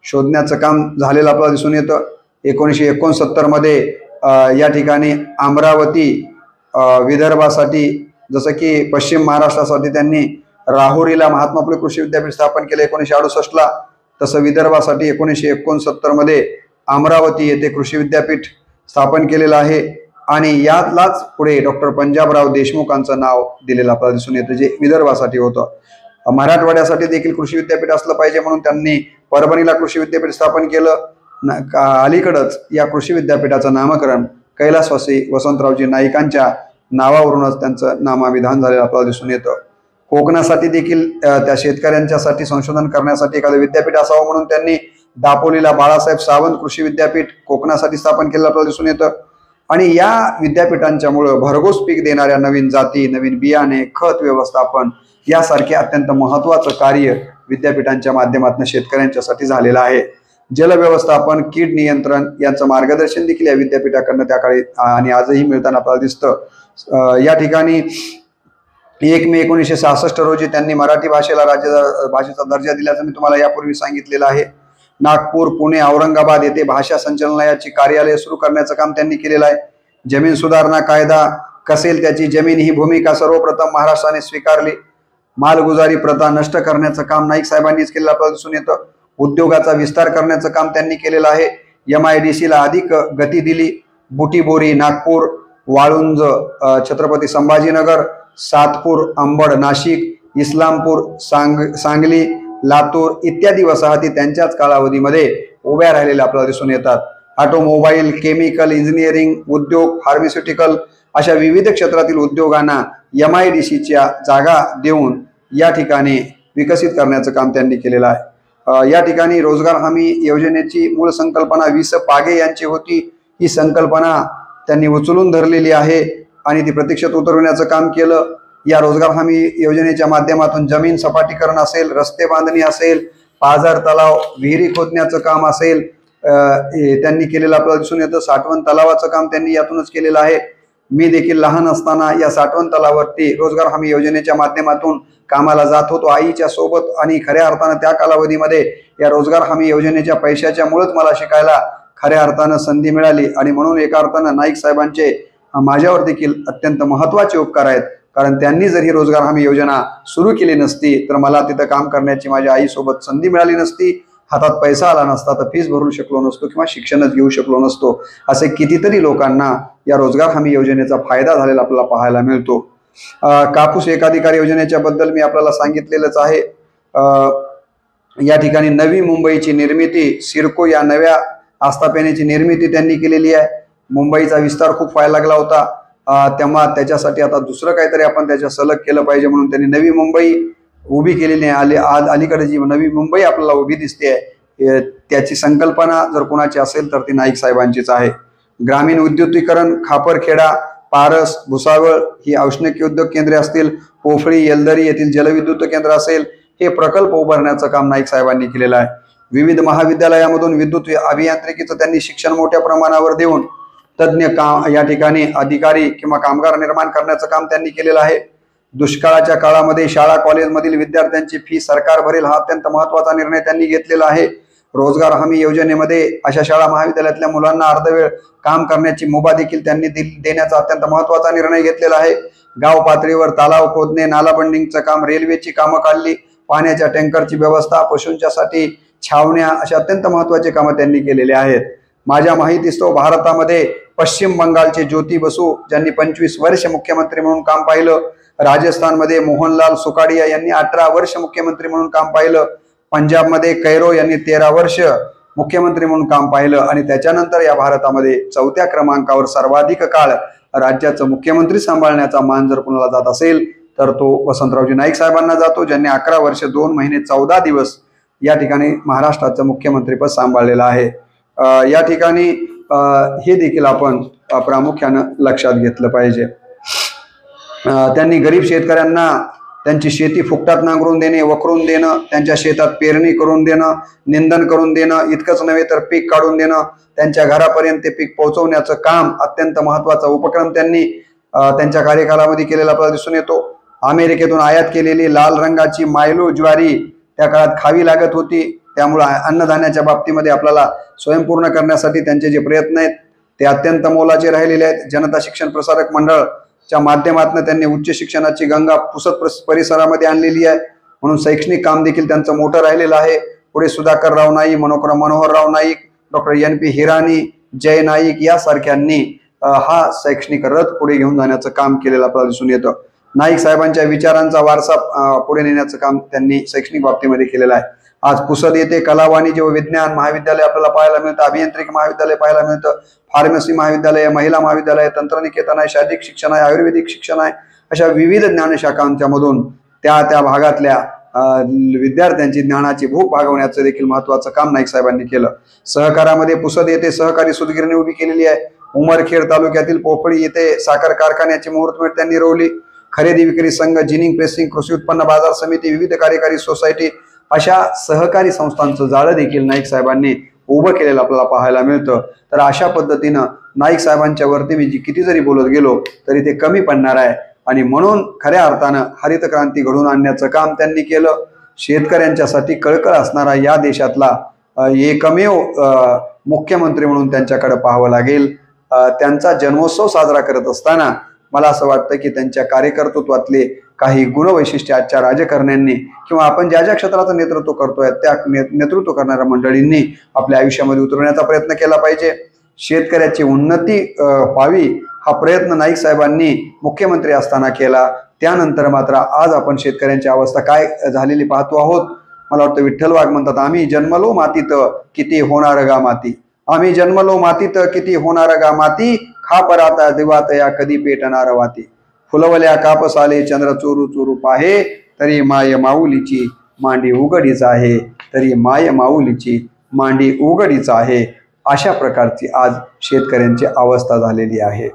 शोधण्याचं काम झालेलं आपल्याला दिसून येतं. 1969 मध्ये या ठिकाणी अमरावती विदर्भासाठी, जसं की पश्चिम महाराष्ट्रासाठी त्यांनी राहुरीला महात्मा फुले कृषी विद्यापीठ स्थापन केले 1968ला, तसं विदर्भासाठी 1969 मध्ये अमरावती येथे कृषी विद्यापीठ स्थापन केलेलं आहे. आणि यातलाच पुढे डॉक्टर पंजाबराव देशमुखांचं नाव दिलेलं आपल्याला दिसून येतं, जे विदर्भासाठी होतं. मराठवाड्यासाठी देखील कृषी विद्यापीठ असलं पाहिजे म्हणून त्यांनी परभणीला कृषी विद्यापीठ स्थापन केलं. अलीकडच या कृषी विद्यापीठाचं नामकरण कैलासवासी वसंतरावजी नाईकांच्या नावावरूनच त्यांचं नामाभिधान झालेलं आपल्याला दिसून येतं. कोकणासाठी देखील त्या शेतकऱ्यांच्यासाठी संशोधन करण्यासाठी एखादं विद्यापीठ असावं म्हणून त्यांनी दापोलीला बाळासाहेब सावंत कृषी विद्यापीठ कोकणासाठी स्थापन केलेलं आपल्याला दिसून येतं. आणि या विद्यापीठांच्यामुळं भरघोस पीक देणाऱ्या नवीन जाती, नवीन बियाणे, खत व्यवस्थापन यासारखे अत्यंत महत्त्वाचं कार्य विद्यापीठांच्या माध्यमातून शेतकऱ्यांच्यासाठी झालेलं आहे. जल व्यवस्थापन, कीड नियंत्रण यांचं मार्गदर्शन देखील या विद्यापीठाकडनं त्या काळी आणि आजही मिळताना आपल्याला दिसतं. या ठिकाणी 1 मे 1966 रोजी त्यांनी मराठी भाषेला भाषेचा दर्जा दिल्याचं मी तुम्हाला यापूर्वी सांगितलेलं आहे. नागपूर, पुणे, औरंगाबाद येथे भाषा संचालनालयाची कार्यालय सुरू करण्याचं काम त्यांनी केलेलं आहे. जमीन सुधारणा कायदा कसेल त्याची जमीन ही भूमिका सर्वप्रथम महाराष्ट्राने स्वीकारली. मालगुजारी प्रथा नष्ट करण्याचं काम नाईक साहेबांनीच केलेलं आपल्याला दिसून येतं. उद्योगाचा विस्तार करण्याचं काम त्यांनी केलेलं आहे. MIDC ला अधिक गती दिली. बुटीबोरी, नागपूर, वाळुंज, छत्रपती संभाजीनगर, सातपूर, अंबड, नाशिक, इस्लामपूर, सांगली, लातूर इत्यादी वसाहती त्यांच्याच कालावधीमध्ये उभ्या राहिलेल्या आपल्याला दिसून येतात. ऑटोमोबाईल, केमिकल इंजिनिअरिंग उद्योग, फार्मास्युटिकल अशा विविध क्षेत्रातील उद्योगांना MIDCच्या जागा देऊन या ठिकाणी विकसित करण्याचं काम त्यांनी केलेलं आहे. या ठिकाणी रोजगार हमी योजनेची मूळ संकल्पना वि.स. पागे यांची होती. ही संकल्पना त्यांनी उचलून धरलेली आहे आणि ती प्रत्यक्षात उतरवण्याचं काम केलं. या रोजगार हमी योजनेच्या माध्यमातून जमीन सपाटीकरण असेल, रस्ते बांधणी असेल, पाझर तलाव, विहिरी खोदण्याचं काम असेल, त्यांनी केलेलं आपल्याला दिसून येतं. साठवण तलावाचं काम त्यांनी यातूनच केलेलं आहे. मी देखील लहान असताना या साठवण तलावावरती रोजगार हमी योजनेच्या माध्यमातून कामाला जात होतो आईच्या सोबत. आणि खऱ्या अर्थानं त्या कालावधीमध्ये या रोजगार हमी योजनेच्या पैशाच्या मुळेच मला शिकायला खऱ्या अर्थानं संधी मिळाली. आणि म्हणून एका अर्थानं नाईक साहेबांचे माझ्यावर देखील अत्यंत महत्त्वाचे उपकार आहेत. कारण त्यांनी जर ही रोजगार हमी योजना सुरू केली नसती तर मला तिथं काम करण्याची माझ्या आईसोबत संधी मिळाली नसती, हातात पैसा आला नसता, तर फीस भरू शकलो नसतो किंवा शिक्षणच घेऊ शकलो नसतो. असे कितीतरी लोकांना या रोजगार हमी योजनेचा फायदा झालेला आपल्याला पाहायला मिळतो. कापूस एकाधिकार योजनेच्या बद्दल मी आपल्याला सांगितलेलंच आहे. या ठिकाणी नवी मुंबईची निर्मिती, सिडको या नव्या आस्थापनेची निर्मिती त्यांनी केलेली आहे. मुंबईचा विस्तार खूप व्हायला लागला होता, तेव्हा त्याच्यासाठी आता दुसरं काहीतरी आपण त्याच्या सलग केलं पाहिजे म्हणून त्यांनी नवी मुंबई उभी केलेली आहे. अलीकडे जी नवी मुंबई आपल्याला उभी दिसते त्याची संकल्पना जर कोणाची असेल तर ती नाईक साहेबांचीच आहे. ग्रामीण विद्युतीकरण, खापरखेडा, पारस, भुसावळ ही औष्णिक उद्योग केंद्रे असतील, पोफळी, येलदरी येथील जलविद्युत केंद्र असेल, हे प्रकल्प उभारण्याचं काम नाईक साहेबांनी केलेलं आहे. विविध महाविद्यालयामधून विद्युत अभियांत्रिकीचं त्यांनी शिक्षण मोठ्या प्रमाणावर देऊन तज्ज्ञ या ठिकाणी अधिकारी किंवा कामगार निर्माण करण्याचं काम त्यांनी केलेलं आहे. दुष्काळाच्या काळामध्ये शाळा कॉलेजमधील विद्यार्थ्यांची फी सरकार भरेल हा अत्यंत महत्त्वाचा निर्णय त्यांनी घेतलेला आहे. रोजगार हमी योजनेमध्ये अशा शाळा महाविद्यालयातल्या मुलांना अर्धवेळ काम करण्याची मुभा देखील त्यांनी देण्याचा अत्यंत महत्त्वाचा निर्णय घेतलेला आहे. गाव पातळीवर तलाव खोदणे, नाला बंडिंगचं काम, रेल्वेची कामं काढली, पाण्याच्या टँकरची व्यवस्था, पशूंच्यासाठी छावण्या अशा अत्यंत महत्त्वाचे कामं त्यांनी केलेले आहेत. माझ्या माहितीस्तव भारतामध्ये पश्चिम बंगालचे ज्योती बसू ज्यांनी 25 वर्ष मुख्यमंत्री म्हणून काम पाहिलं. राजस्थानमध्ये मोहनलाल सुखाडिया यांनी 18 वर्ष मुख्यमंत्री म्हणून काम पाहिलं. पंजाबमध्ये कैरो यांनी 13 वर्ष मुख्यमंत्री म्हणून काम पाहिलं. आणि त्याच्यानंतर या भारतामध्ये 4थ्या क्रमांकावर सर्वाधिक काळ राज्याचं मुख्यमंत्री सांभाळण्याचा मान जर कोणाला जात असेल तर तो वसंतरावजी नाईक साहेबांना जातो, ज्यांनी 11 वर्ष 2 महिने 14 दिवस या ठिकाणी महाराष्ट्राचं मुख्यमंत्रीपद सांभाळलेलं आहे. या ठिकाणी हे देखील आपण प्रामुख्यानं लक्षात घेतलं पाहिजे. त्यांनी गरीब शेतकऱ्यांना त्यांची शेती फुकटात नांगरून देणे, वखरून देणं, त्यांच्या शेतात पेरणी करून देणं, निंदन करून देणं, इतकंच नव्हे तर पीक काढून देणं, त्यांच्या घरापर्यंत ते पीक पोहोचवण्याचं काम अत्यंत महत्त्वाचा उपक्रम त्यांनी त्यांच्या कार्यकालामध्ये केलेला आपल्याला दिसून येतो. अमेरिकेतून आयात केलेली लाल रंगाची मायलो ज्वारी त्या काळात खावी लागत होती, त्यामुळे अन्नधान्याच्या बाबतीमध्ये आपल्याला स्वयंपूर्ण करण्यासाठी त्यांचे जे प्रयत्न आहेत ते अत्यंत मोलाचे राहिलेले आहेत. जनता शिक्षण प्रसारक मंडळच्या माध्यमातून त्यांनी उच्च शिक्षणाची गंगा पुसद परिसरामध्ये आणलेली आहे, म्हणून शैक्षणिक काम देखील त्यांचं मोठं राहिलेलं आहे. पुढे सुधाकरराव नाईक, मनोहरराव नाईक, डॉक्टर NP हिरानी, जय नाईक यासारख्यांनी हा शैक्षणिक रथ पुढे घेऊन जाण्याचं काम केलेलं आपल्याला दिसून येतं. नाईक साहेबांच्या विचारांचा वारसा पुढे नेण्याचं काम त्यांनी शैक्षणिक बाबतीमध्ये केलेलं आहे. आज पुसद येथे कला, वाणिज्य व विज्ञान महाविद्यालय आपल्याला पाहायला मिळतं, अभियांत्रिकी महाविद्यालय पाहायला मिळतं, फार्मसी महाविद्यालय, महिला महाविद्यालय, तंत्रनिकेतन आहे, शारीरिक शिक्षण आहे, आयुर्वेदिक शिक्षण आहे, अशा विविध ज्ञानशाखांच्या मधून त्या भागातल्या विद्यार्थ्यांची ज्ञानाची भूक भागवण्याचं देखील महत्वाचं काम नाईक साहेबांनी केलं. सहकारामध्ये पुसद येथे सहकारी सूतगिरणी उभी केलेली आहे. उमरखेड तालुक्यातील पोफळी येथे साखर कारखान्याची मुहूर्तमेढ त्यांनी रोवली. खरेदी विक्री संघ, जिनिंग प्रेसिंग, कृषी उत्पन्न बाजार समिती, विविध कार्यकारी सोसायटी अशा सहकारी संस्थांचं जाळं देखील नाईक साहेबांनी उभं केलेलं आपल्याला पाहायला मिळतं. तर अशा पद्धतीनं नाईक साहेबांच्या वरती मी किती जरी बोलत गेलो तरी ते कमी पडणार आहे, आणि म्हणून खऱ्या अर्थानं हरित क्रांती घडवून आणण्याचं काम त्यांनी केलं. शेतकऱ्यांच्यासाठी कळकळ असणारा या देशातला एकमेव मुख्यमंत्री म्हणून त्यांच्याकडे पाहावं लागेल. त्यांचा जन्मोत्सव साजरा करत असताना मला असं वाटतं की त्यांच्या कार्यकर्तृत्वातले काही गुणवैशिष्ट्ये आजच्या राजकारण्यांनी किंवा आपण ज्या ज्या क्षेत्राचं नेतृत्व करतोय त्या नेतृत्व करणाऱ्या मंडळींनी आपल्या आयुष्यामध्ये उतरवण्याचा प्रयत्न केला पाहिजे. शेतकऱ्याची उन्नती व्हावी हा प्रयत्न नाईक साहेबांनी मुख्यमंत्री असताना केला. त्यानंतर मात्र आज आपण शेतकऱ्यांची अवस्था काय झालेली पाहतो आहोत. मला वाटतं विठ्ठल वाघ म्हणतात, आम्ही जन्मलो मातीत किती होणार गा माती, आम्ही जन्मलो मातीत किती होणार गा माती, खापराता दिवात या कधी पेटणार वाती, फुलवल्या कापसाले चंद्र चोरू चोरू पाहे, तरी माय माऊलीची मांडी उघडीच आहे, तरी माय माऊलीची मांडी उघडीच आहे. अशा प्रकारची आज शेतकऱ्यांची अवस्था झालेली आहे.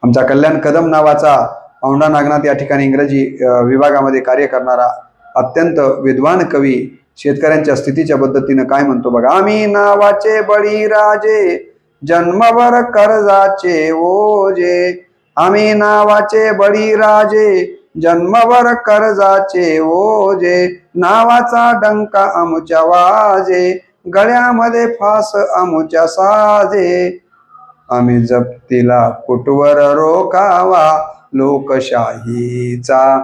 आमचा कल्याण कदम नावाचा औंढा नागनाथ या ठिकाणी इंग्रजी विभागामध्ये कार्य करणारा अत्यंत विद्वान कवी शेतकऱ्यांच्या स्थितीच्या पद्धतीनं काय म्हणतो बघा. आम्ही नावाचे बळीराजे, जन्मभर कर्जाचे ओझे, आम्ही नावाचे बळीराजे, जन्मभर कर्जाचे ओझे, नावाचा डंका आमुच्या वाजे, गळ्यामध्ये फास आमुच्या साजे, आम्ही जप्तीला कुटवर रोखावा, लोकशाहीचा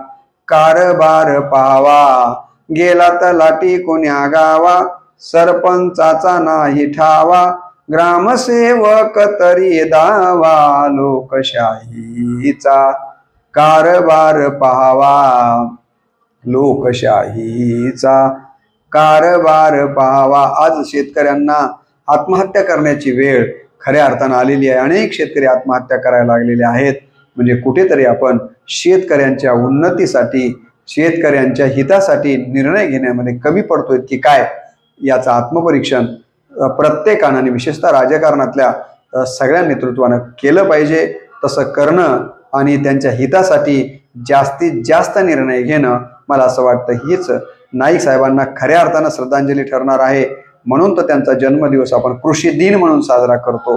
कारभार पावा, गेला तलाठी कोण्या गावा, सरपंचाचा नाही ठावा, ग्रामसेवक तरी दावा, लोकशाहीचा कारभार पाहावा, लोकशाहीचा कारभार पाहावा. आज शेतकऱ्यांना आत्महत्या करण्याची वेळ खऱ्या अर्थानं आलेली आहे. अनेक शेतकरी आत्महत्या करायला लागलेले आहेत. म्हणजे कुठेतरी आपण शेतकऱ्यांच्या उन्नतीसाठी, शेतकऱ्यांच्या हितासाठी निर्णय घेण्यामध्ये कमी पडतोय की काय, याचं आत्मपरीक्षण प्रत्येकानं आणि विशेषतः राजकारणातल्या सगळ्या नेतृत्वानं केलं पाहिजे. तसं करणं आणि त्यांच्या हितासाठी जास्तीत जास्त निर्णय घेणं, मला असं वाटतं हीच नाईक साहेबांना खऱ्या अर्थानं श्रद्धांजली ठरणार आहे. म्हणून तर त्यांचा जन्मदिवस आपण कृषी दिन म्हणून साजरा करतो.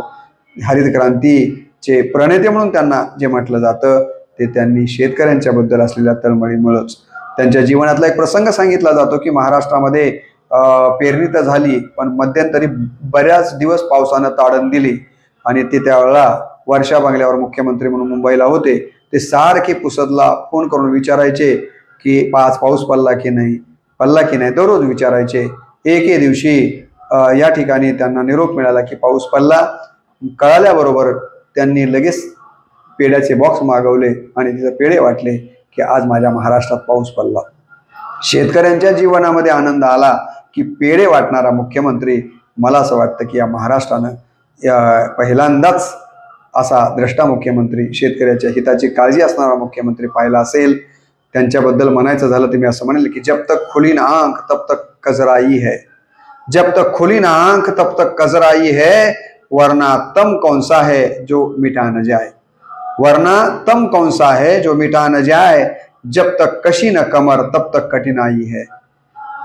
हरित क्रांतीचे प्रणेते म्हणून त्यांना जे म्हटलं जातं ते त्यांनी शेतकऱ्यांच्या बद्दल असलेल्या तळमळीमुळेच. त्यांच्या जीवनातला एक प्रसंग सांगितला जातो की महाराष्ट्रामध्ये पेरणी तर झाली, पण मध्यंतरी बऱ्याच दिवस पावसानं ताडण दिली आणि ते त्यावेळेला वर्षा बंगल्यावर मुख्यमंत्री म्हणून मुंबईला होते. ते सारखे पुसदला फोन करून विचारायचे की आज पाऊस पडला की नाही, दररोज विचारायचे. एके दिवशी या ठिकाणी त्यांना निरोप मिळाला की पाऊस पडला. कळाल्याबरोबर त्यांनी लगेच पेढ्याचे बॉक्स मागवले आणि तिथे पेढे वाटले की आज माझ्या महाराष्ट्रात पाऊस पडला. शेतकऱ्यांच्या जीवनामध्ये आनंद आला की पेढे वाटणारा मुख्यमंत्री, मला असं वाटतं की या महाराष्ट्रानं पहिल्यांदाच असा द्रष्टा मुख्यमंत्री, शेतकऱ्याच्या हिताची काळजी असणारा मुख्यमंत्री पाहिला असेल. त्यांच्याबद्दल म्हणायचं झालं तर मी असं म्हणेल की जब तक खुली ना आंख तब तक कजराई है, जब तक खुली ना आंख तब तक कजराई है, वरना तम कौन सा है जो मिटा न जाए, वरना तम कौन सा है जो मिटा न जाए, जब तक कशी न कमर तब तक कठिनाई है,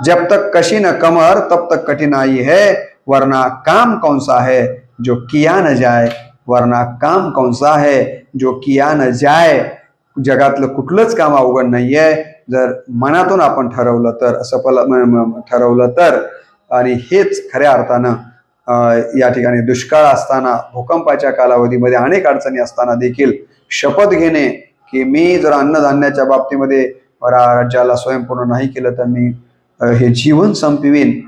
जब तक कशी न कमर तब तक कठिनाई है, वरना काम कौन सा है जो किया न जाए, वरना काम कौन सा है जो किया न जाए. जगातलं कुठलंच काम अवघड नाहीये. जर मनातून आपण ठरवलं तर, ठरवलं तर, आणि हेच खऱ्या अर्थानं या ठिकाणी दुष्काळ असताना, भूकंपाच्या कालावधीमध्ये अनेक अडचणी असताना देखील शपथ घेणे की मी जर अन्नधान्याच्या बाबतीमध्ये राज्याला स्वयंपूर्ण नाही केलं तर मी हे जीवन संपवीन.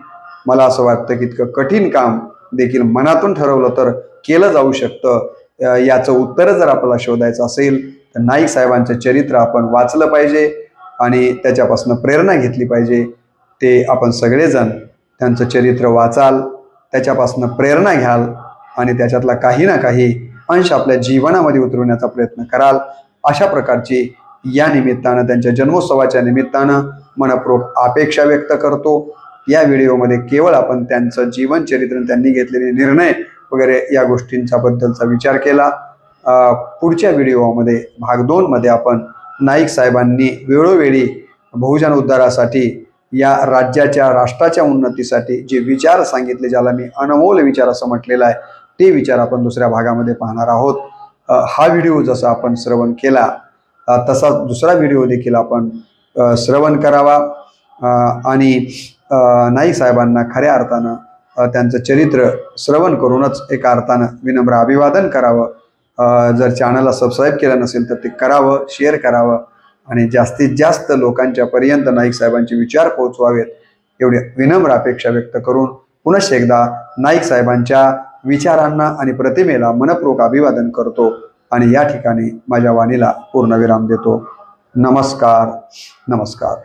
मला असं वाटतं की इतकं कठीण काम देखील मनातून ठरवलं तर केलं जाऊ शकतं. याचं उत्तर जर आपल्याला शोधायचं असेल तर नाईक साहेबांचं चरित्र आपण वाचलं पाहिजे आणि त्याच्यापासून प्रेरणा घेतली पाहिजे. ते आपण सगळेजण त्यांचं चरित्र वाचाल, त्याच्यापासून प्रेरणा घ्याल आणि त्याच्यातला काही ना काही अंश आपल्या जीवनामध्ये उतरवण्याचा प्रयत्न कराल. अशा प्रकारची या निमित्तानं, त्यांच्या जन्मोत्सवाच्या निमित्तानं मनपूर्वक अपेक्षा व्यक्त करतो. या व्हिडिओमध्ये केवळ आपण त्यांचं जीवनचरित्र, त्यांनी घेतलेले निर्णय वगैरे या गोष्टींचा बद्दलचा विचार केला. पुढच्या व्हिडिओमध्ये भाग 2 मध्ये आपण नाईक साहेबांनी वेळोवेळी बहुजन उद्धारासाठी, या राज्याच्या, राष्ट्राच्या उन्नतीसाठी जे विचार सांगितले, ज्याला मी अनमोल विचार असं म्हटलेलं आहे, ते विचार आपण दुसऱ्या भागामध्ये पाहणार आहोत. हा व्हिडिओ जसा आपण श्रवण केला तसा दुसरा व्हिडिओ देखील आपण श्रवण करावा आणि नाईक साहेबांना खऱ्या अर्थानं त्यांचं चरित्र श्रवण करूनच एका अर्थानं विनम्र अभिवादन करावं. जर चॅनलला सबस्क्राईब केलं नसेल तर ते करावं, शेअर करावं आणि जास्तीत जास्त लोकांच्या पर्यंत नाईक साहेबांचे विचार पोहोचवावेत एवढी विनम्र अपेक्षा व्यक्त करून पुनश्च एकदा नाईक साहेबांच्या विचारांना आणि प्रतिमेला मनपूर्वक अभिवादन करतो आणि या ठिकाणी माझ्या वाणीला पूर्णविराम देतो. नमस्कार. नमस्कार.